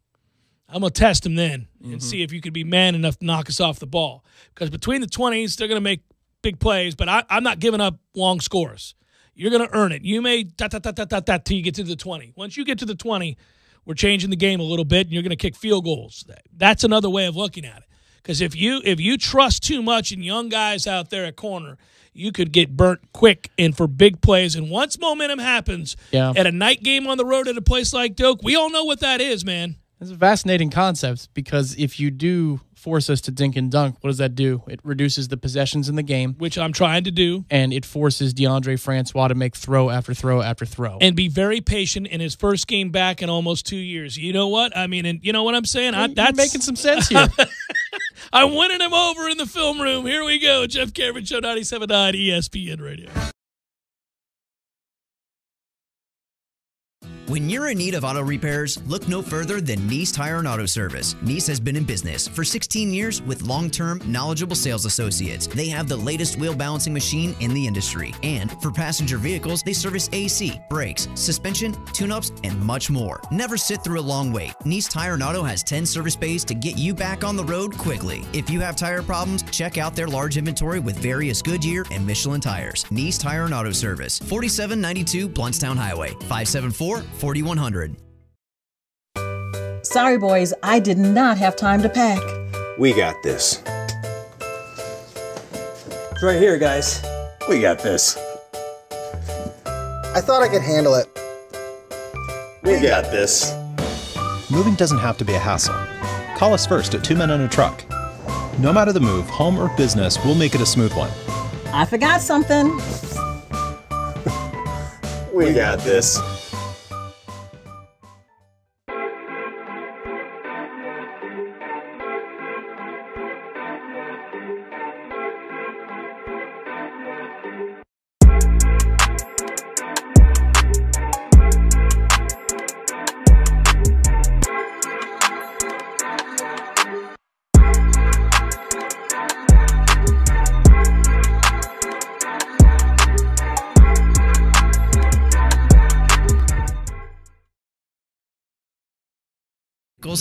I'm going to test them then and see if you could be man enough to knock us off the ball. Because between the 20s, they're going to make big plays, but I'm not giving up long scores. You're going to earn it. You may till you get to the 20. Once you get to the 20, we're changing the game a little bit, and you're going to kick field goals. That's another way of looking at it. Because if you trust too much in young guys out there at corner, you could get burnt quick and for big plays. And once momentum happens at a night game on the road at a place like Doak, we all know what that is, man. It's a fascinating concept, because if you do force us to dink and dunk, what does that do? It reduces the possessions in the game. Which I'm trying to do. And it forces DeAndre Francois to make throw after throw after throw. And be very patient in his first game back in almost 2 years. You know what? I mean, and you know what I'm saying? That's making some sense here. I'm winning him over in the film room. Here we go. Jeff Cameron Show, 97.9 ESPN Radio. When you're in need of auto repairs, look no further than Nice Tire and Auto Service. Nice has been in business for 16 years with long-term, knowledgeable sales associates. They have the latest wheel balancing machine in the industry. And for passenger vehicles, they service AC, brakes, suspension, tune-ups, and much more. Never sit through a long wait. Nice Tire and Auto has 10 service bays to get you back on the road quickly. If you have tire problems, check out their large inventory with various Goodyear and Michelin tires. Nice Tire and Auto Service, 4792 Blountstown Highway, 574-4100. Sorry, boys, I did not have time to pack. We got this. It's right here, guys. We got this. I thought I could handle it. We got this. Moving doesn't have to be a hassle. Call us first at 2 Men and a Truck. No matter the move, home or business, we'll make it a smooth one. I forgot something. We got this.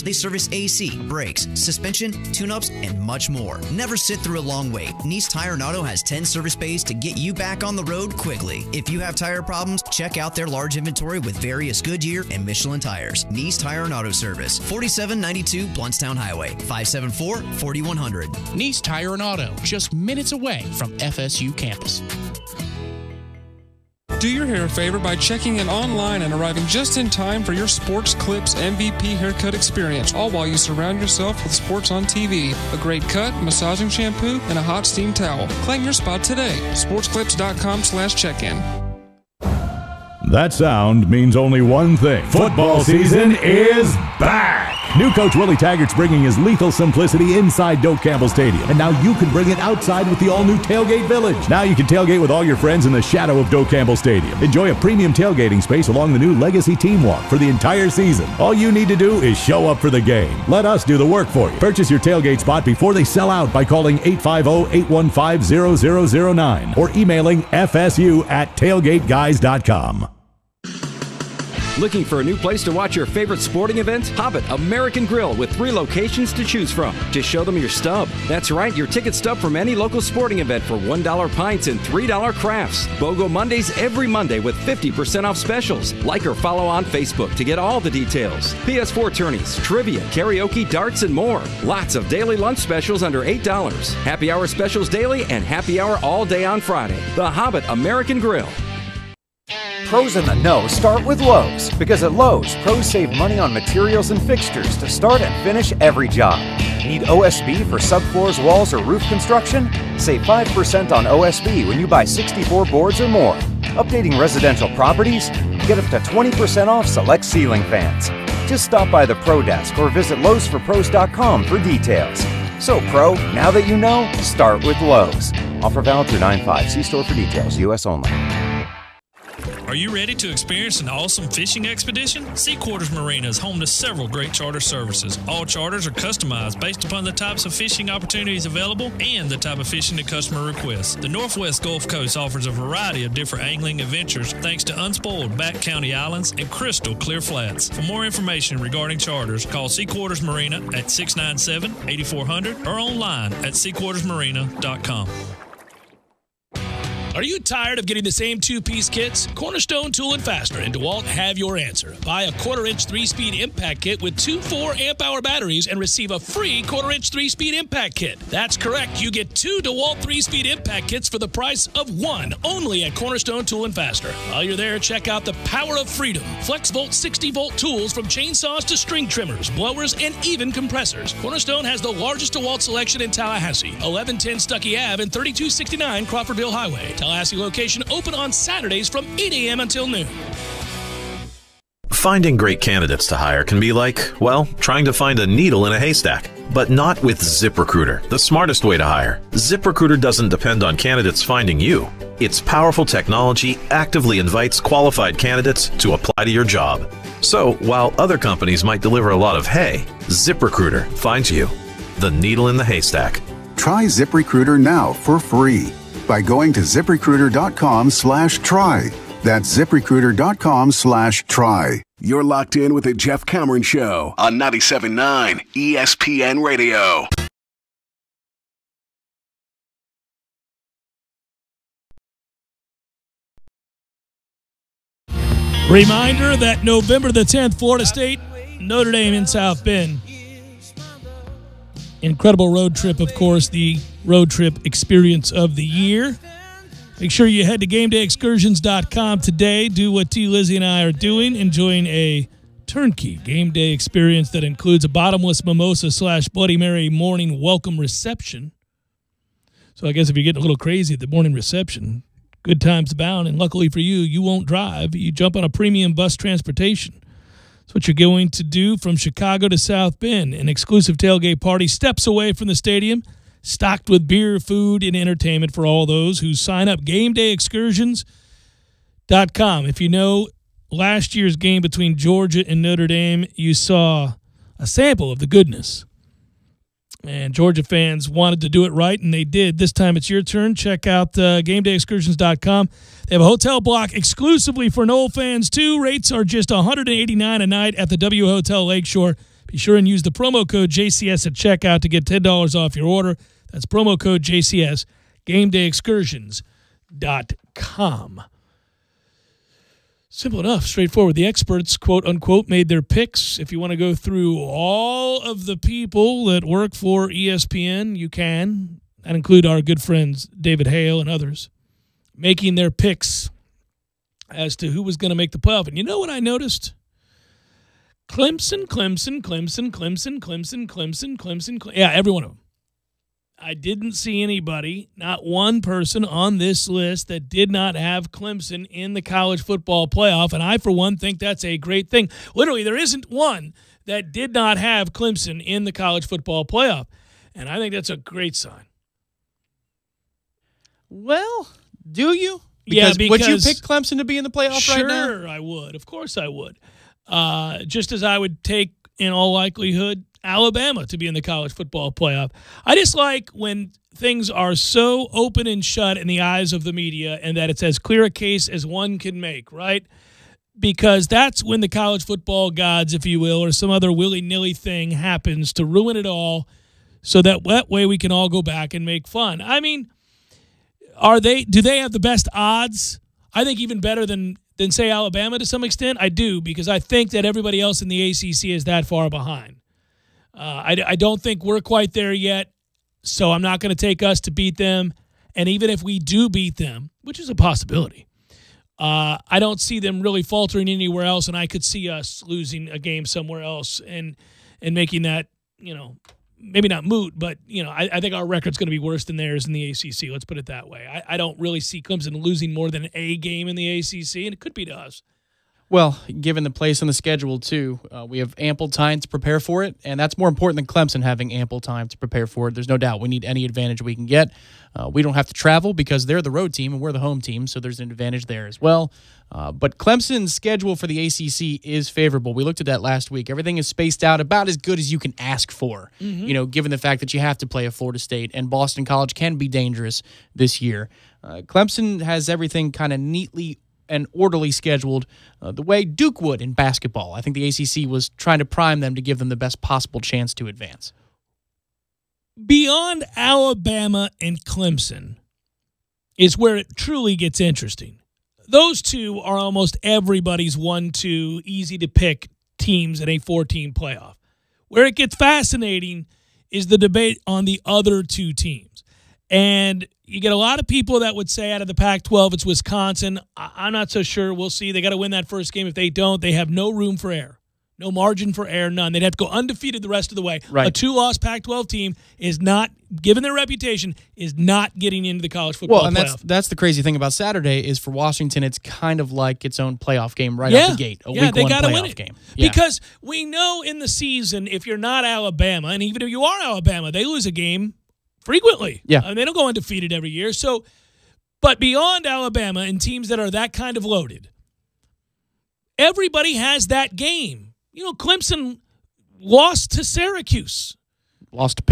They service AC, brakes, suspension, tune-ups, and much more. Never sit through a long wait. Nice Tire and Auto has 10 service bays to get you back on the road quickly. If you have tire problems, check out their large inventory with various Goodyear and Michelin tires. Nice Tire and Auto Service, 4792 Blountstown Highway, 574-4100. Nice Tire and Auto, just minutes away from FSU campus. Do your hair a favor by checking in online and arriving just in time for your Sports Clips MVP haircut experience, all while you surround yourself with sports on TV, a great cut, massaging shampoo, and a hot steam towel. Claim your spot today. sportsclips.com/check-in. That sound means only one thing. Football season is back! New coach Willie Taggart's bringing his lethal simplicity inside Doak Campbell Stadium, and now you can bring it outside with the all-new Tailgate Village. Now you can tailgate with all your friends in the shadow of Doak Campbell Stadium. Enjoy a premium tailgating space along the new Legacy Team Walk for the entire season. All you need to do is show up for the game. Let us do the work for you. Purchase your tailgate spot before they sell out by calling 850-815-0009 or emailing fsu@tailgateguys.com. Looking for a new place to watch your favorite sporting event? Hobbit American Grill with 3 locations to choose from. Just show them your stub. That's right, your ticket stub from any local sporting event for $1 pints and $3 crafts. BOGO Mondays every Monday with 50% off specials. Like or follow on Facebook to get all the details. PS4 tourneys, trivia, karaoke, darts, and more. Lots of daily lunch specials under $8. Happy hour specials daily and happy hour all day on Friday. The Hobbit American Grill. Pros in the know start with Lowe's, because at Lowe's, pros save money on materials and fixtures to start and finish every job. Need OSB for subfloors, walls, or roof construction? Save 5% on OSB when you buy 64 boards or more. Updating residential properties? Get up to 20% off select ceiling fans. Just stop by the Pro Desk or visit Lowe'sForPros.com for details. So, Pro, now that you know, start with Lowe's. Offer valid through 9/5. See store for details. U.S. only. Are you ready to experience an awesome fishing expedition? Sea Quarters Marina is home to several great charter services. All charters are customized based upon the types of fishing opportunities available and the type of fishing the customer requests. The Northwest Gulf Coast offers a variety of different angling adventures thanks to unspoiled back county islands and crystal clear flats. For more information regarding charters, call Sea Quarters Marina at 697-8400 or online at seaquartersmarina.com. Are you tired of getting the same 2-piece kits? Cornerstone Tool & Fastener in DeWalt have your answer. Buy a 1/4-inch 3-speed impact kit with 2 4-amp-hour batteries and receive a free 1/4-inch 3-speed impact kit. That's correct. You get 2 DeWalt 3-speed impact kits for the price of 1, only at Cornerstone Tool & Fastener. While you're there, check out the power of freedom. FlexVolt 60-volt tools from chainsaws to string trimmers, blowers, and even compressors. Cornerstone has the largest DeWalt selection in Tallahassee, 1110 Stuckey Ave and 3269 Crawfordville Highway. Tallahassee location open on Saturdays from 8 a.m. until noon. Finding great candidates to hire can be like, well, trying to find a needle in a haystack. But not with ZipRecruiter, the smartest way to hire. ZipRecruiter doesn't depend on candidates finding you. Its powerful technology actively invites qualified candidates to apply to your job. So, while other companies might deliver a lot of hay, ZipRecruiter finds you, the needle in the haystack. Try ZipRecruiter now for free by going to ZipRecruiter.com/try. That's ZipRecruiter.com/try. You're locked in with the Jeff Cameron Show on 97.9 ESPN Radio. Reminder that November the 10th, Florida State, Notre Dame in South Bend. Incredible road trip, of course, the road trip experience of the year. Make sure you head to GameDayExcursions.com today. Do what T. Lizzie and I are doing, enjoying a turnkey game day experience that includes a bottomless mimosa / Bloody Mary morning welcome reception. So I guess if you're getting a little crazy at the morning reception, good times abound, and luckily for you, you won't drive. You jump on a premium bus transportation. That's what you're going to do from Chicago to South Bend. An exclusive tailgate party steps away from the stadium, stocked with beer, food, and entertainment for all those who sign up. GameDayExcursions.com. If you know last year's game between Georgia and Notre Dame, you saw a sample of the goodness. And Georgia fans wanted to do it right, and they did. This time it's your turn. Check out GameDayExcursions.com. They have a hotel block exclusively for Noel fans, too. Rates are just $189 a night at the W Hotel Lakeshore. Be sure and use the promo code JCS at checkout to get $10 off your order. That's promo code JCS, GameDayExcursions.com. Simple enough, straightforward. The experts, quote unquote, made their picks. If you want to go through all of the people that work for ESPN, you can. That include our good friends David Hale and others, making their picks as to who was going to make the playoff. And you know what I noticed? Clemson. Yeah, every one of them. I didn't see anybody, not one person on this list that did not have Clemson in the college football playoff, and I, for one, think that's a great thing. Literally, there isn't one that did not have Clemson in the college football playoff, and I think that's a great sign. Well, do you? Because would you pick Clemson to be in the playoff right now? Sure, I would. Of course I would. Just as I would take, in all likelihood, Alabama to be in the college football playoff. I just like when things are so open and shut in the eyes of the media and that it's as clear a case as one can make, right? Because that's when the college football gods, if you will, or some other willy-nilly thing happens to ruin it all so that way we can all go back and make fun. I mean, do they have the best odds? I think even better than say, Alabama to some extent. I do, because I think that everybody else in the ACC is that far behind. I don't think we're quite there yet, so I'm not going to take us to beat them. And even if we do beat them, which is a possibility, I don't see them really faltering anywhere else, and I could see us losing a game somewhere else and making that, maybe not moot, but, I think our record's going to be worse than theirs in the ACC. Let's put it that way. I don't really see Clemson losing more than a game in the ACC, and it could be to us. Well, given the place on the schedule, too, we have ample time to prepare for it, and that's more important than Clemson having ample time to prepare for it. There's no doubt we need any advantage we can get. We don't have to travel because they're the road team and we're the home team, so there's an advantage there as well. But Clemson's schedule for the ACC is favorable. We looked at that last week. Everything is spaced out about as good as you can ask for, given the fact that you have to play a Florida State, and Boston College can be dangerous this year. Clemson has everything kind of neatly and orderly scheduled the way Duke would in basketball. I think the ACC was trying to prime them to give them the best possible chance to advance. Beyond Alabama and Clemson is where it truly gets interesting. Those two are almost everybody's 1-2 easy-to-pick teams in a 4-team playoff. Where it gets fascinating is the debate on the other two teams. And you get a lot of people that would say out of the Pac-12, it's Wisconsin. I'm not so sure. We'll see. They got to win that first game. If they don't, they have no room for error. No margin for error, none. They'd have to go undefeated the rest of the way. Right. A 2-loss Pac-12 team is not, given their reputation, is not getting into the college football playoff. Well, and that's the crazy thing about Saturday is for Washington, it's kind of like its own playoff game right out the gate. A week they one gotta playoff win it. game. Because we know in the season, if you're not Alabama, and even if you are Alabama, they lose a game frequently. Yeah. I mean, they don't go undefeated every year. So, but beyond Alabama and teams that are that kind of loaded, everybody has that game. Clemson lost to Syracuse. Lost to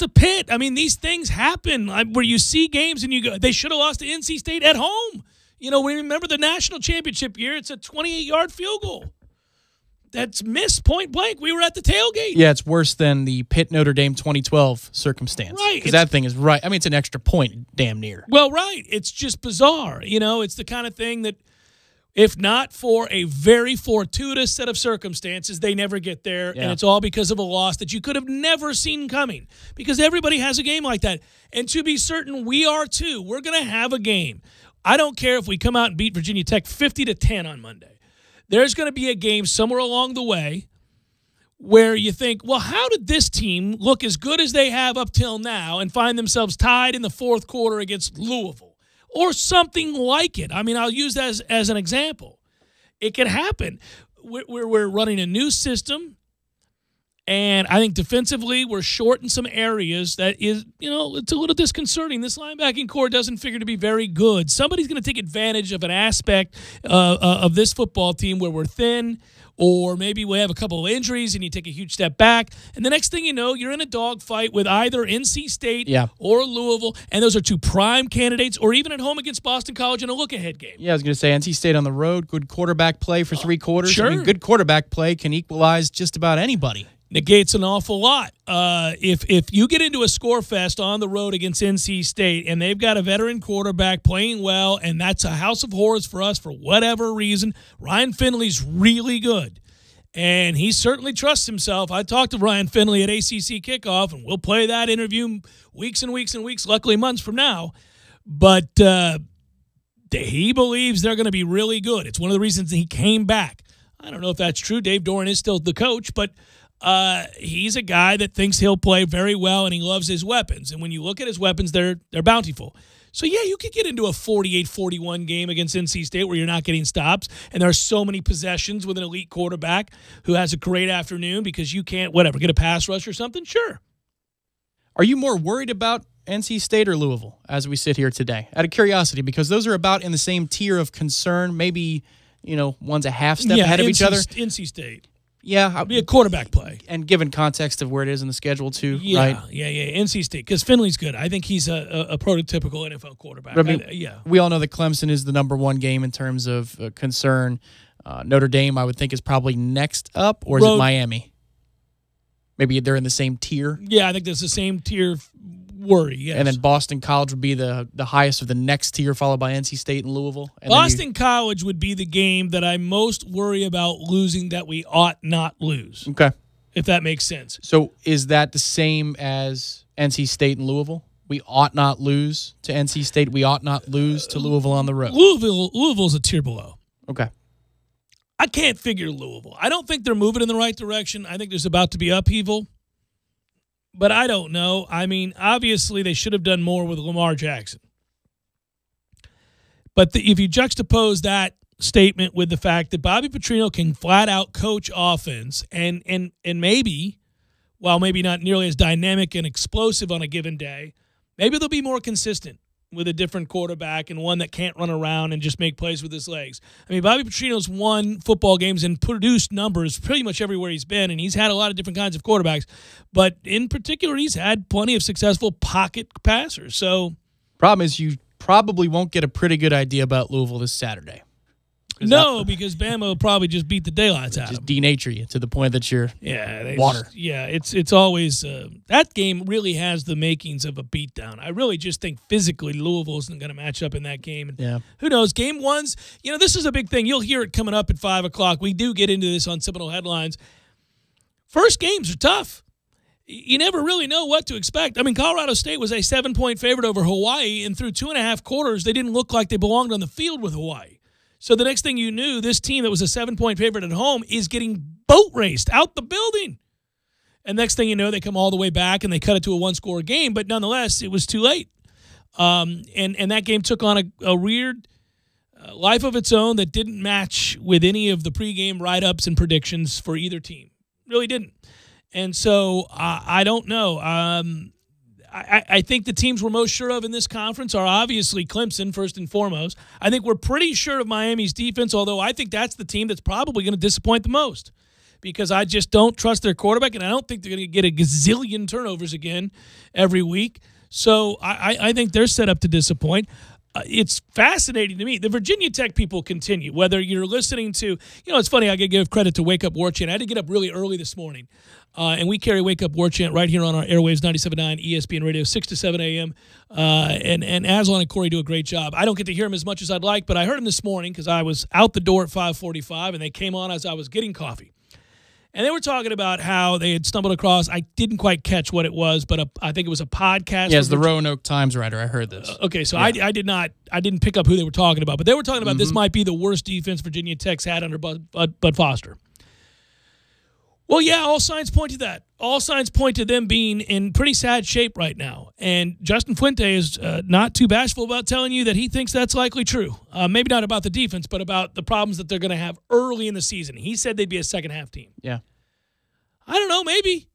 Pitt. I mean, these things happen where you see games and you go, they should have lost to NC State at home. We remember the national championship year. It's a 28-yard field goal that's missed point blank. We were at the tailgate. Yeah, it's worse than the Pitt-Notre Dame 2012 circumstance. Right. Because that thing is right. I mean, it's an extra point damn near. Well, right. It's just bizarre. It's the kind of thing that if not for a very fortuitous set of circumstances, they never get there, and it's all because of a loss that you could have never seen coming, because everybody has a game like that. And to be certain, we are too. We're going to have a game. I don't care if we come out and beat Virginia Tech 50-10 on Monday. There's going to be a game somewhere along the way where you think, well, how did this team look as good as they have up till now and find themselves tied in the fourth quarter against Louisville? Or something like it. I mean, I'll use that as an example. It could happen. We're running a new system, and I think defensively we're short in some areas that is, it's a little disconcerting. This linebacking core doesn't figure to be very good. Somebody's going to take advantage of an aspect of this football team where we're thin, or maybe we have a couple of injuries and you take a huge step back. And the next thing you know, you're in a dogfight with either NC State or Louisville, and those are two prime candidates, or even at home against Boston College in a look-ahead game. Yeah, I was going to say NC State on the road, good quarterback play for 3 quarters. Sure. I mean, good quarterback play can equalize just about anybody. Negates an awful lot. If you get into a score fest on the road against NC State and they've got a veteran quarterback playing well, and that's a house of horrors for us for whatever reason, Ryan Finley's really good, and he certainly trusts himself. I talked to Ryan Finley at ACC Kickoff, and we'll play that interview weeks and weeks and weeks, luckily months from now, but he believes they're going to be really good. It's one of the reasons he came back. I don't know if that's true. Dave Doran is still the coach, but he's a guy that thinks he'll play very well, and he loves his weapons. And when you look at his weapons, they're bountiful. So, yeah, you could get into a 48-41 game against NC State where you're not getting stops, and there are so many possessions with an elite quarterback who has a great afternoon because you can't, get a pass rush or something. Sure. Are you more worried about NC State or Louisville as we sit here today? Out of curiosity, because those are about in the same tier of concern. Maybe, one's a half step ahead of each other. NC State. Yeah. It'd be a quarterback play. And given context of where it is in the schedule, too, yeah, right? Yeah. NC State, because Finley's good. I think he's a prototypical NFL quarterback. We all know that Clemson is the number one game in terms of concern. Notre Dame, I would think, is probably next up, or is it Miami? Maybe they're in the same tier. Yeah, I think there's the same tier worry, yes. And then Boston College would be the highest of the next tier, followed by NC State and Louisville. And Boston College would be the game that I most worry about losing that we ought not lose. Okay. If that makes sense. So is that the same as NC State and Louisville? We ought not lose to NC State. We ought not lose to Louisville on the road. Louisville's a tier below. Okay. I can't figure Louisville. I don't think they're moving in the right direction. I think there's about to be upheaval. But I don't know. I mean, obviously they should have done more with Lamar Jackson. But if you juxtapose that statement with the fact that Bobby Petrino can flat out coach offense and maybe, while maybe not nearly as dynamic and explosive on a given day, maybe they'll be more consistent with a different quarterback and one that can't run around and just make plays with his legs. I mean, Bobby Petrino's won football games and produced numbers pretty much everywhere he's been, and he's had a lot of different kinds of quarterbacks. But in particular, he's had plenty of successful pocket passers. So, problem is you probably won't get a pretty good idea about Louisville this Saturday. No, because Bama will probably just beat the daylights out of them. Just denature you to the point that you're water. It's always that game really has the makings of a beatdown. I really just think physically Louisville isn't going to match up in that game. And who knows? Game ones, this is a big thing. You'll hear it coming up at 5 o'clock. We do get into this on Seminole Headlines. First games are tough. You never really know what to expect. I mean, Colorado State was a 7-point favorite over Hawaii, and through 2.5 quarters, they didn't look like they belonged on the field with Hawaii. So the next thing you knew, this team that was a 7-point favorite at home is getting boat raced out the building. And next thing you know, they come all the way back and they cut it to a 1-score game. But nonetheless, it was too late. And that game took on a weird life of its own that didn't match with any of the pregame write-ups and predictions for either team. Really didn't. And so I don't know. I think the teams we're most sure of in this conference are obviously Clemson, first and foremost. I think we're pretty sure of Miami's defense, although I think that's the team that's probably going to disappoint the most because I just don't trust their quarterback, and I don't think they're going to get a gazillion turnovers again every week. So I think they're set up to disappoint. It's fascinating to me. The Virginia Tech people continue, whether you're listening to, it's funny, I got to give credit to Wake Up War Chant. I had to get up really early this morning. And we carry Wake Up War Chant right here on our airwaves, 97.9 ESPN Radio, 6 to 7 a.m. And Aslan and Corey do a great job. I don't get to hear them as much as I'd like, but I heard them this morning because I was out the door at 5:45, and they came on as I was getting coffee. And they were talking about how they had stumbled across, I didn't quite catch what it was, but I think it was a podcast. Yes, the Roanoke Times writer. I heard this. Okay, so yeah. I didn't pick up who they were talking about, but they were talking about this might be the worst defense Virginia Tech's had under Bud Foster. Well, yeah, all signs point to that. All signs point to them being in pretty sad shape right now. And Justin Fuente is not too bashful about telling you that he thinks that's likely true. Maybe not about the defense, but about the problems that they're going to have early in the season. He said they'd be a second-half team. Yeah. I don't know, maybe.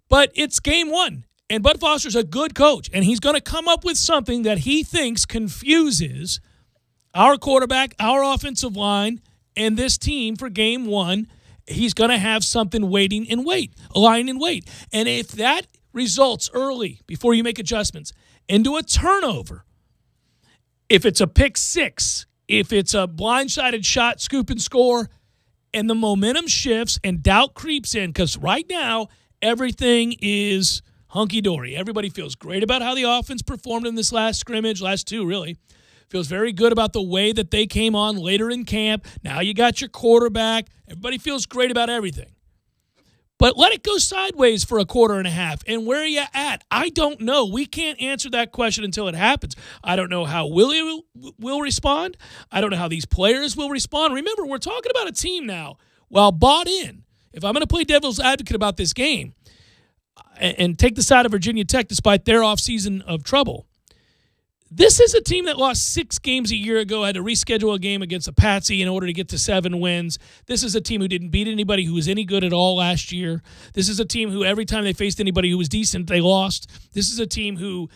But it's game one. And Bud Foster's a good coach, and he's going to come up with something that he thinks confuses our quarterback, our offensive line, and this team for game one. He's going to have something lying in wait. And if that results early, before you make adjustments, into a turnover, if it's a pick six, if it's a blindsided shot, scoop and score, and the momentum shifts and doubt creeps in, because right now everything is hunky-dory. Everybody feels great about how the offense performed in this last scrimmage, last two really. Feels very good about the way that they came on later in camp. Now you got your quarterback. Everybody feels great about everything. But let it go sideways for a quarter and a half. And where are you at? I don't know. We can't answer that question until it happens. I don't know how Willie will respond. I don't know how these players will respond. Remember, we're talking about a team now, while bought in, if I'm going to play devil's advocate about this game and take the side of Virginia Tech despite their offseason of trouble, this is a team that lost 6 games a year ago, had to reschedule a game against a Patsy in order to get to 7 wins. This is a team who didn't beat anybody who was any good at all last year. This is a team who every time they faced anybody who was decent, they lost. This is a team who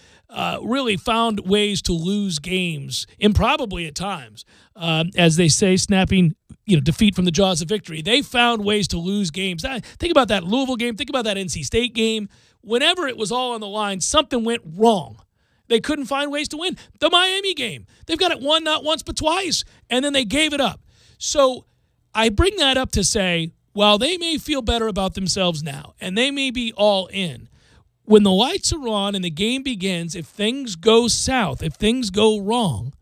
really found ways to lose games, improbably at times, as they say, snapping defeat from the jaws of victory. They found ways to lose games. Think about that Louisville game. Think about that NC State game. Whenever it was all on the line, something went wrong. They couldn't find ways to win. The Miami game, they've got it won not once but twice, and then they gave it up. So I bring that up to say, while they may feel better about themselves now, and they may be all in, when the lights are on and the game begins, if things go south, if things go wrong,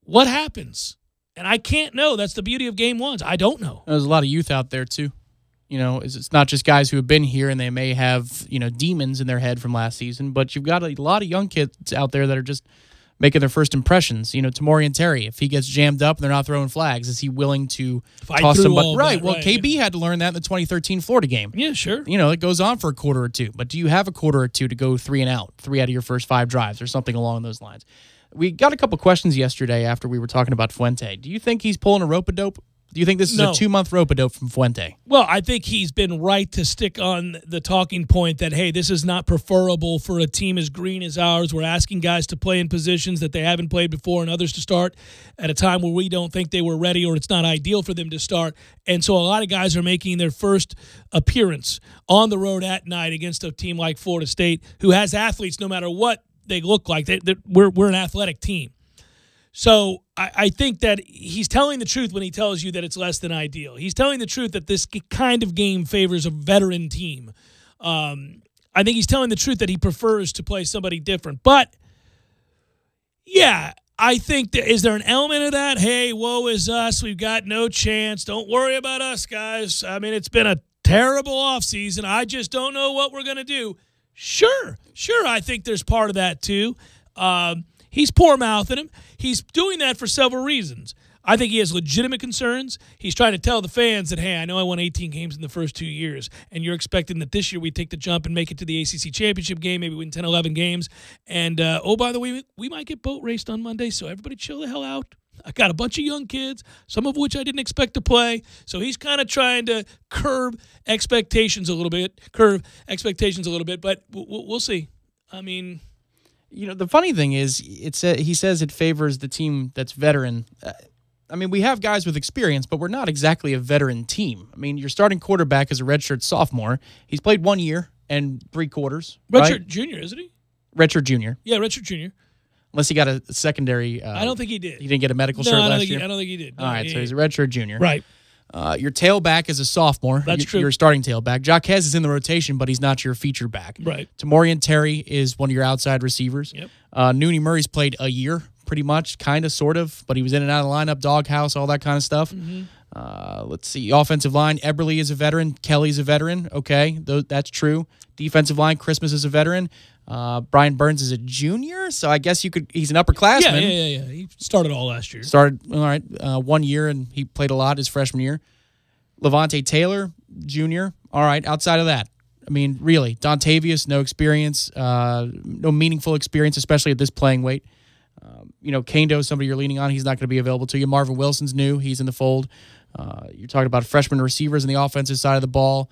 what happens? And I can't know. That's the beauty of game ones. I don't know. There's a lot of youth out there, too. It's not just guys who have been here and they may have, demons in their head from last season, but you've got a lot of young kids out there that are just making their first impressions. Tamorian Terry, if he gets jammed up and they're not throwing flags, is he willing to toss somebody? Right. Well, KB had to learn that in the 2013 Florida game. Yeah, sure. It goes on for a quarter or two, but do you have a quarter or two to go 3 and out, 3 out of your first 5 drives or something along those lines? We got a couple questions yesterday after we were talking about Fuente. Do you think he's pulling a rope-a-dope? Do you think this is a 2-month rope-a-dope from Fuente? Well, I think he's been right to stick on the talking point that, hey, this is not preferable for a team as green as ours. We're asking guys to play in positions that they haven't played before and others to start at a time where we don't think they were ready or it's not ideal for them to start. And so a lot of guys are making their first appearance on the road at night against a team like Florida State who has athletes no matter what they look like. We're an athletic team. So I think that he's telling the truth when he tells you that it's less than ideal. He's telling the truth that this kind of game favors a veteran team. I think he's telling the truth that he prefers to play somebody different. But, yeah, I think is there an element of that? Hey, woe is us. We've got no chance. Don't worry about us, guys. I mean, it's been a terrible offseason. I just don't know what we're going to do. Sure, I think there's part of that too. He's poor-mouthing him. He's doing that for several reasons. I think he has legitimate concerns. He's trying to tell the fans that, hey, I know I won 18 games in the first 2 years, and you're expecting that this year we take the jump and make it to the ACC championship game, maybe win 10, 11 games. And, by the way, we might get boat raced on Monday, so everybody chill the hell out. I got a bunch of young kids, some of which I didn't expect to play. So he's kind of trying to curb expectations a little bit, but we'll see. I mean, the funny thing is, he says it favors the team that's veteran. I mean, we have guys with experience, but we're not exactly a veteran team. I mean, your starting quarterback is a redshirt sophomore. He's played 1 year and 3 quarters. Redshirt junior, isn't he? Redshirt junior. Yeah, redshirt junior. Unless he got a secondary. I don't think he did. He didn't get a medical shirt last year? I don't think he did. All right, so he's a redshirt junior. Right. Your tailback is a sophomore. That's true. Your starting tailback. Jaquez is in the rotation, but he's not your feature back. Right. Tamorian Terry is one of your outside receivers. Yep. Nooney Murray's played a year, pretty much, kind of, sort of, but he was in and out of the lineup, doghouse, all that kind of stuff. Mm-hmm. Let's see. Offensive line, Eberle is a veteran. Kelly's a veteran. Okay, that's true. Defensive line, Christmas is a veteran. Brian Burns is a junior, so I guess he's an upperclassman. Yeah. He started all last year. All right, 1 year, and he played a lot his freshman year. Levante Taylor, junior. All right, outside of that, I mean, really, Dontavius, no experience, no meaningful experience, especially at this playing weight. Kando, somebody you're leaning on, he's not going to be available to you. Marvin Wilson's new. He's in the fold. You're talking about freshman receivers on the offensive side of the ball.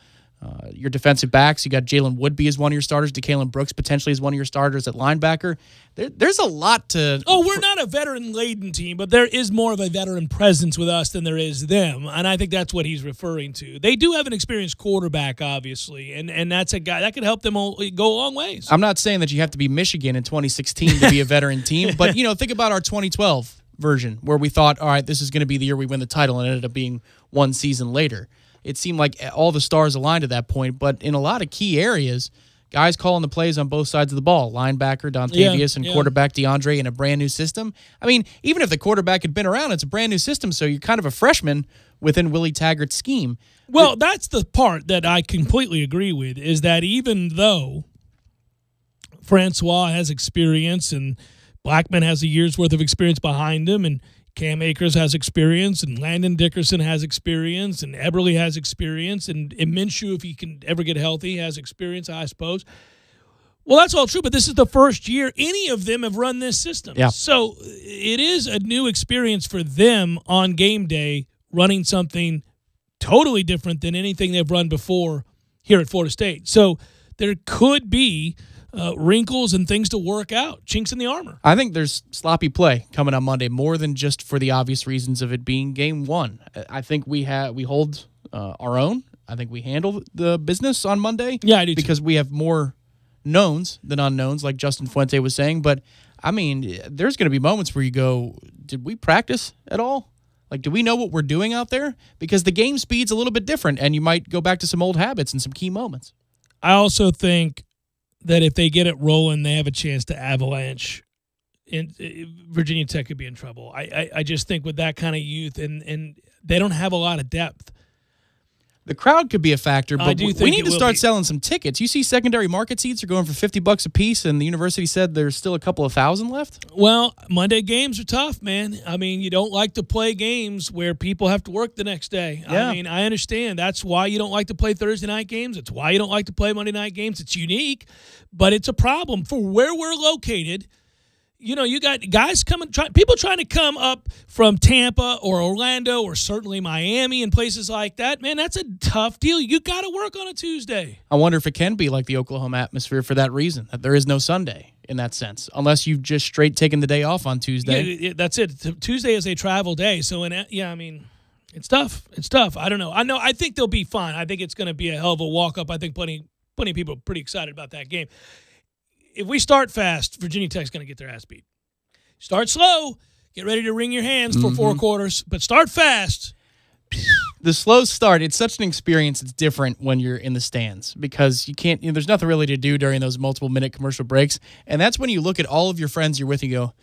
Your defensive backs, you got Jalen Woodby as one of your starters. DeKalen Brooks potentially as one of your starters at linebacker. There's a lot to... Oh, we're not a veteran-laden team, but there is more of a veteran presence with us than there is them, and I think that's what he's referring to. They do have an experienced quarterback, obviously, and that's a guy that could help them go a long ways. I'm not saying that you have to be Michigan in 2016 to be a veteran team, but, think about our 2012 version where we thought, all right, this is going to be the year we win the title, and it ended up being one season later. It seemed like all the stars aligned at that point, but in a lot of key areas, guys calling the plays on both sides of the ball, linebacker Dontavius and quarterback DeAndre in a brand new system. I mean, even if the quarterback had been around, it's a brand new system, so you're kind of a freshman within Willie Taggart's scheme. Well, that's the part that I completely agree with, is that even though Francois has experience and Blackman has a year's worth of experience behind him, and Cam Akers has experience, and Landon Dickerson has experience, and Eberle has experience, and Minshew, if he can ever get healthy, has experience, I suppose. Well, that's all true, but this is the first year any of them have run this system. Yeah. So it is a new experience for them on game day, running something totally different than anything they've run before here at Florida State. So there could be wrinkles and things to work out, chinks in the armor. I think there's sloppy play coming on Monday, more than just for the obvious reasons of it being game one. I think we hold our own. I think we handle the business on Monday. Yeah, I do because we have more knowns than unknowns, like Justin Fuente was saying. But, I mean, there's going to be moments where you go, did we practice at all? Like, do we know what we're doing out there? Because the game speed's a little bit different, and you might go back to some old habits and some key moments. I also think that if they get it rolling, they have a chance to avalanche. And Virginia Tech could be in trouble. I just think with that kind of youth, and they don't have a lot of depth. The crowd could be a factor, but we need to start be. selling some tickets. You see secondary market seats are going for $50 a piece, and the university said there's still a couple of thousand left? Well, Monday games are tough, man. I mean, you don't like to play games where people have to work the next day. Yeah. I mean, I understand. That's why you don't like to play Thursday night games. It's why you don't like to play Monday night games. It's unique, but it's a problem for where we're located. You know, you got guys people trying to come up from Tampa or Orlando or certainly Miami and places like that. Man, that's a tough deal. You got to work on a Tuesday. I wonder if it can be like the Oklahoma atmosphere for that reason, that there is no Sunday in that sense, unless you've just straight taken the day off on Tuesday. Yeah, that's it. Tuesday is a travel day. So, I mean, it's tough. It's tough. I don't know. I think they'll be fine. I think it's going to be a hell of a walk-up. I think plenty of people are pretty excited about that game. If we start fast, Virginia Tech's going to get their ass beat. Start slow. Get ready to wring your hands for 4 quarters, but start fast. The slow start, it's such an experience. It's different when you're in the stands because you can't, there's nothing really to do during those multiple-minute commercial breaks. And that's when you look at all of your friends you're with and you go,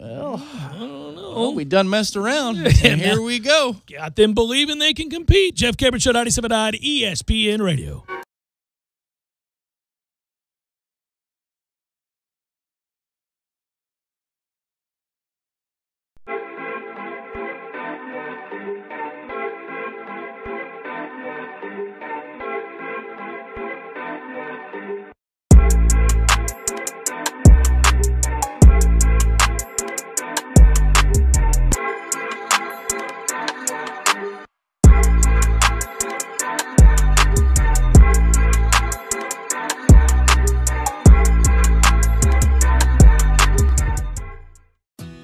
well, I don't know. We done messed around, and here we go. Got them believing they can compete. Jeff Cameron Show, 97.9 ESPN Radio.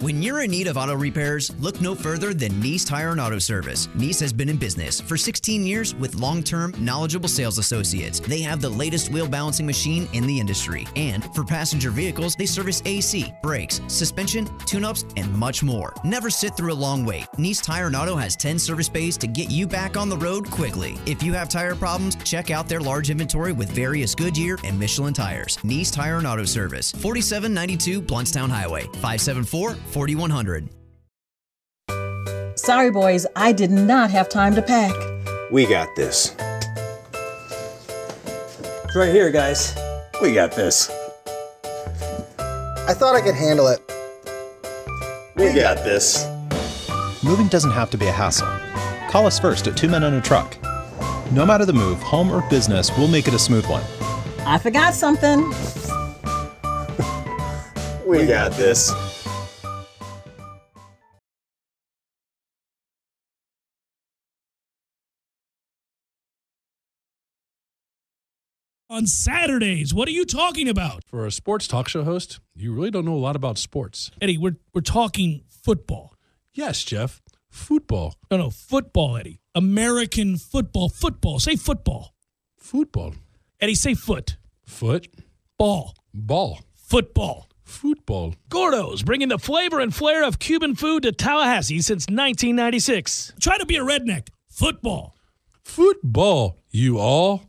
When you're in need of auto repairs, look no further than Nice Tire and Auto Service. Nice has been in business for 16 years with long-term, knowledgeable sales associates. They have the latest wheel balancing machine in the industry. And for passenger vehicles, they service AC, brakes, suspension, tune-ups, and much more. Never sit through a long wait. Nice Tire and Auto has 10 service bays to get you back on the road quickly. If you have tire problems, check out their large inventory with various Goodyear and Michelin tires. Nice Tire and Auto Service, 4792 Bluntstown Highway, 574-4100. Sorry, boys, I did not have time to pack. We got this. It's right here, guys. We got this. I thought I could handle it. We got this. Moving doesn't have to be a hassle. Call us first at 2 Men and a Truck. No matter the move, home or business, we'll make it a smooth one. I forgot something. We got this. On Saturdays, what are you talking about? For a sports talk show host, you really don't know a lot about sports. Eddie, we're talking football. Yes, Jeff. Football. No, football, Eddie. American football. Football. Say football. Football. Eddie, say foot. Foot. Ball. Ball. Football. Football. Gordo's, bringing the flavor and flair of Cuban food to Tallahassee since 1996. Try to be a redneck. Football. Football, you all.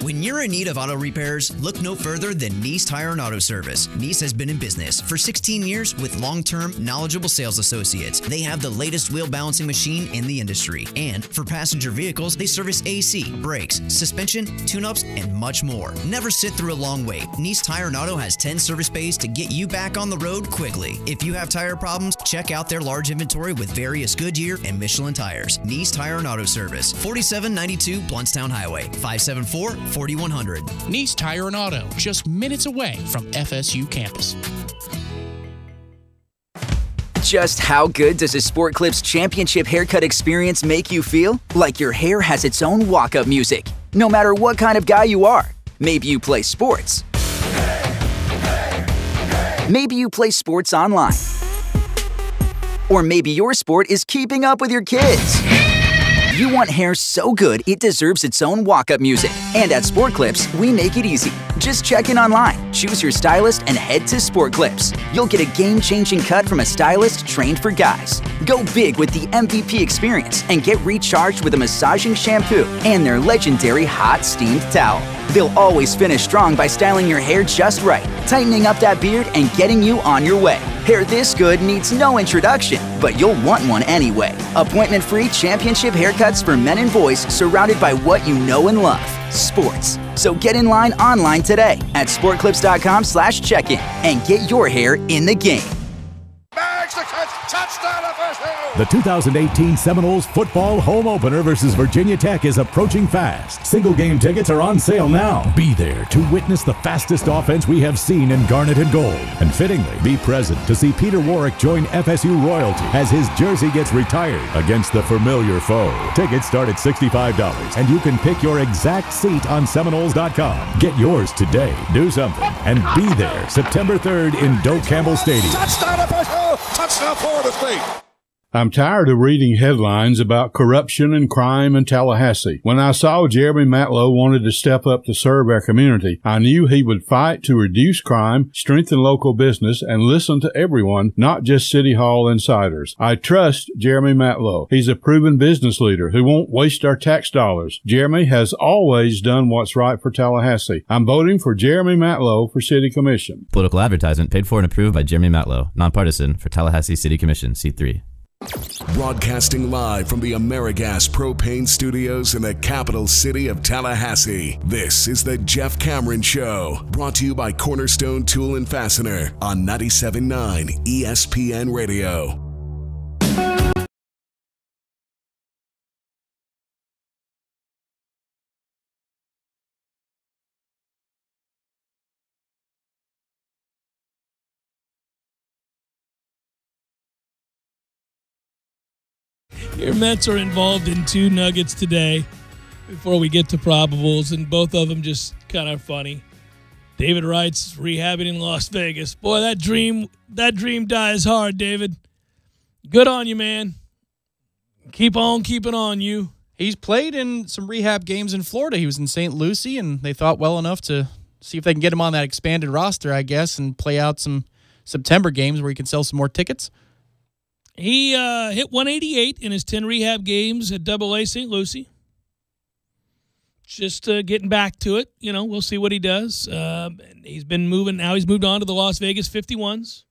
When you're in need of auto repairs, look no further than Nice Tire and Auto Service. Nice has been in business for 16 years with long-term, knowledgeable sales associates. They have the latest wheel balancing machine in the industry. And for passenger vehicles, they service AC, brakes, suspension, tune-ups, and much more. Never sit through a long wait. Nice Tire and Auto has 10 service bays to get you back on the road quickly. If you have tire problems, check out their large inventory with various Goodyear and Michelin tires. Nice Tire and Auto Service, 4792 Bluntstown Highway, 574-4100. Nice Tire and Auto, just minutes away from FSU campus. Just how good does a Sport Clips championship haircut experience make you feel? Like your hair has its own walk-up music. No matter what kind of guy you are. Maybe you play sports. Maybe you play sports online. Or maybe your sport is keeping up with your kids. You want hair so good it deserves its own walk-up music. And at Sport Clips, we make it easy. Just check in online, choose your stylist, and head to Sport Clips. You'll get a game-changing cut from a stylist trained for guys. Go big with the MVP experience and get recharged with a massaging shampoo and their legendary hot steamed towel. They'll always finish strong by styling your hair just right, tightening up that beard, and getting you on your way. Hair this good needs no introduction, but you'll want one anyway. Appointment-free championship haircuts for men and boys surrounded by what you know and love, sports. So get in line online today at sportclips.com/check-in and get your hair in the game. The 2018 Seminoles football home opener versus Virginia Tech is approaching fast. Single game tickets are on sale now. Be there to witness the fastest offense we have seen in Garnet and Gold. And fittingly, be present to see Peter Warwick join FSU royalty as his jersey gets retired against the familiar foe. Tickets start at $65, and you can pick your exact seat on Seminoles.com. Get yours today. Do something and be there September 3rd in Doak Campbell Stadium. Touchdown FSU! Touchdown Florida State! I'm tired of reading headlines about corruption and crime in Tallahassee. When I saw Jeremy Matlow wanted to step up to serve our community, I knew he would fight to reduce crime, strengthen local business, and listen to everyone, not just City Hall insiders. I trust Jeremy Matlow. He's a proven business leader who won't waste our tax dollars. Jeremy has always done what's right for Tallahassee. I'm voting for Jeremy Matlow for City Commission. Political advertisement paid for and approved by Jeremy Matlow, nonpartisan, for Tallahassee City Commission, Seat 3. Broadcasting live from the AmeriGas Propane Studios in the capital city of Tallahassee, this is the Jeff Cameron Show, brought to you by Cornerstone Tool and Fastener on 97.9 ESPN Radio. Your Mets are involved in 2 nuggets today before we get to probables, and both of them just kind of funny. David Wright's rehabbing in Las Vegas. Boy, that dream dies hard, David. Good on you, man. Keep on keeping on you. He's played in some rehab games in Florida. He was in St. Lucie, and they thought well enough to see if they can get him on that expanded roster, I guess, and play out some September games where he can sell some more tickets. He hit 188 in his 10 rehab games at AA St. Lucie. Just getting back to it. You know, we'll see what he does. He's been moving. Now he's moved on to the Las Vegas 51s.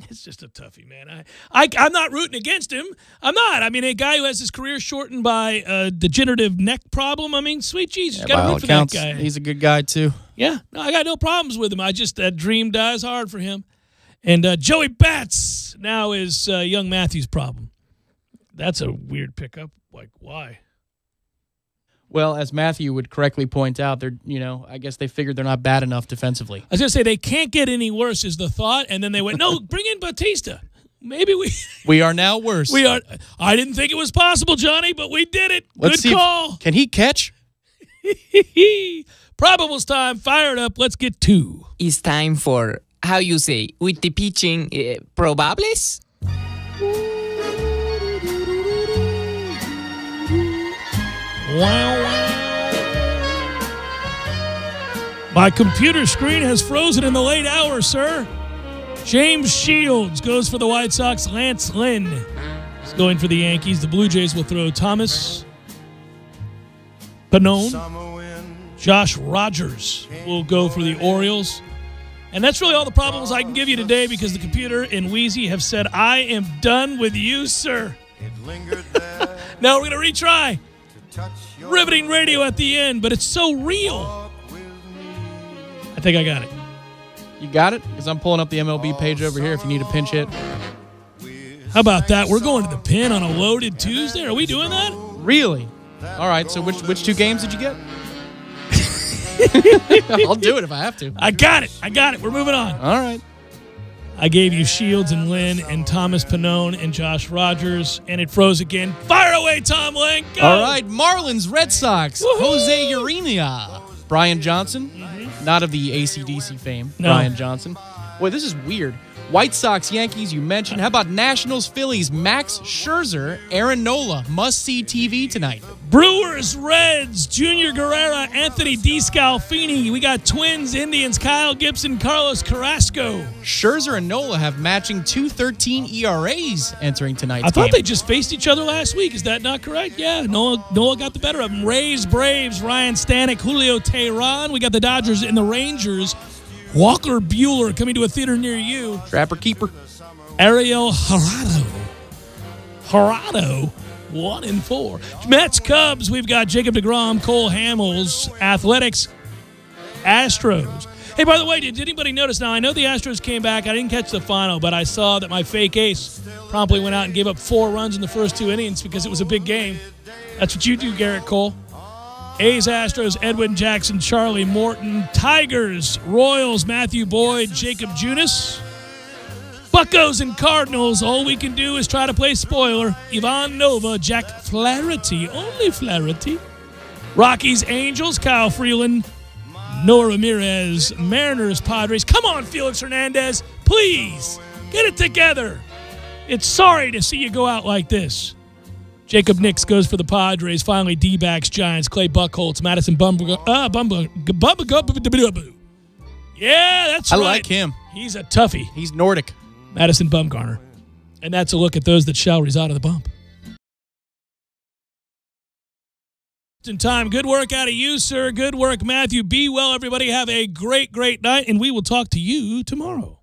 It's just a toughie, man. I'm not rooting against him. I'm not. I mean, a guy who has his career shortened by a degenerative neck problem. I mean, sweet Jesus, you got to root for that guy. He's a good guy, too. Yeah. No, I got no problems with him. That dream dies hard for him. And Joey Bats now is young Matthews' problem. That's a weird pickup. Like, why? Well, as Matthew would correctly point out, I guess they figured they're not bad enough defensively. I was going to say they can't get any worse is the thought, and then they went, no, bring in Batista. Maybe we are now worse. We are. I didn't think it was possible, Johnny, but we did it. Good call. Can he catch? Probables time. Fire it up. Let's get to. It's time for, how you say, with the pitching, probables? Wow. My computer screen has frozen in the late hour, sir. James Shields goes for the White Sox. Lance Lynn is going for the Yankees. The Blue Jays will throw Thomas Pannone. Josh Rogers will go for the Orioles. And that's really all the problems I can give you today because the computer and Wheezy have said, I am done with you, sir. Now we're going to retry. Riveting radio at the end, but it's so real. I think I got it. You got it? Because I'm pulling up the MLB page over here if you need a pinch hit. How about that? We're going to the pin on a loaded Tuesday. Are we doing that? Really? All right, so which 2 games did you get? I'll do it if I have to. I got it. We're moving on. All right. I gave you Shields and Lynn and Thomas Pannone and Josh Rogers, and it froze again. Fire away, Tom Link. Go. All right, Marlins, Red Sox, Woo-hoo! Jose Urena, Brian Johnson, not of the AC/DC fame, no. Brian Johnson. Boy, this is weird. White Sox, Yankees, you mentioned. How about Nationals, Phillies, Max Scherzer, Aaron Nola, must-see TV tonight. Brewers, Reds, Junior Guerrera, Anthony DeScalfini. We got Twins, Indians, Kyle Gibson, Carlos Carrasco. Scherzer and Nola have matching 2.13 ERAs entering tonight's game. I thought they just faced each other last week. Is that not correct? Yeah, Nola got the better of them. Rays, Braves, Ryan Stanek, Julio Teheran. We got the Dodgers and the Rangers. Walker Buehler coming to a theater near you. Trapper Keeper. Ariel Jurado. 1-4. Mets, Cubs, we've got Jacob deGrom, Cole Hamels. Athletics, Astros. Hey, by the way, did anybody notice? Now, I know the Astros came back. I didn't catch the final, but I saw that my fake ace promptly went out and gave up 4 runs in the first 2 innings because it was a big game. That's what you do, Garrett Cole. A's, Astros, Edwin Jackson, Charlie Morton. Tigers, Royals, Matthew Boyd, Jacob Junis. Buccos and Cardinals, all we can do is try to play spoiler. Ivan Nova, Jack Flaherty, only Flaherty. Rockies, Angels, Kyle Freeland, Noah Ramirez, Mariners, Padres. Come on, Felix Hernandez, please, get it together. It's sorry to see you go out like this. Jacob Nix goes for the Padres. Finally, D-backs, Giants, Clay Buchholz, Madison Bumgarner. Yeah, that's right. I like him. He's a toughie. He's Nordic. Madison Bumgarner. And that's a look at those that shall reside on the bump. In time. Good work out of you, sir. Good work, Matthew. Be well, everybody. Have a great, great night, and we will talk to you tomorrow.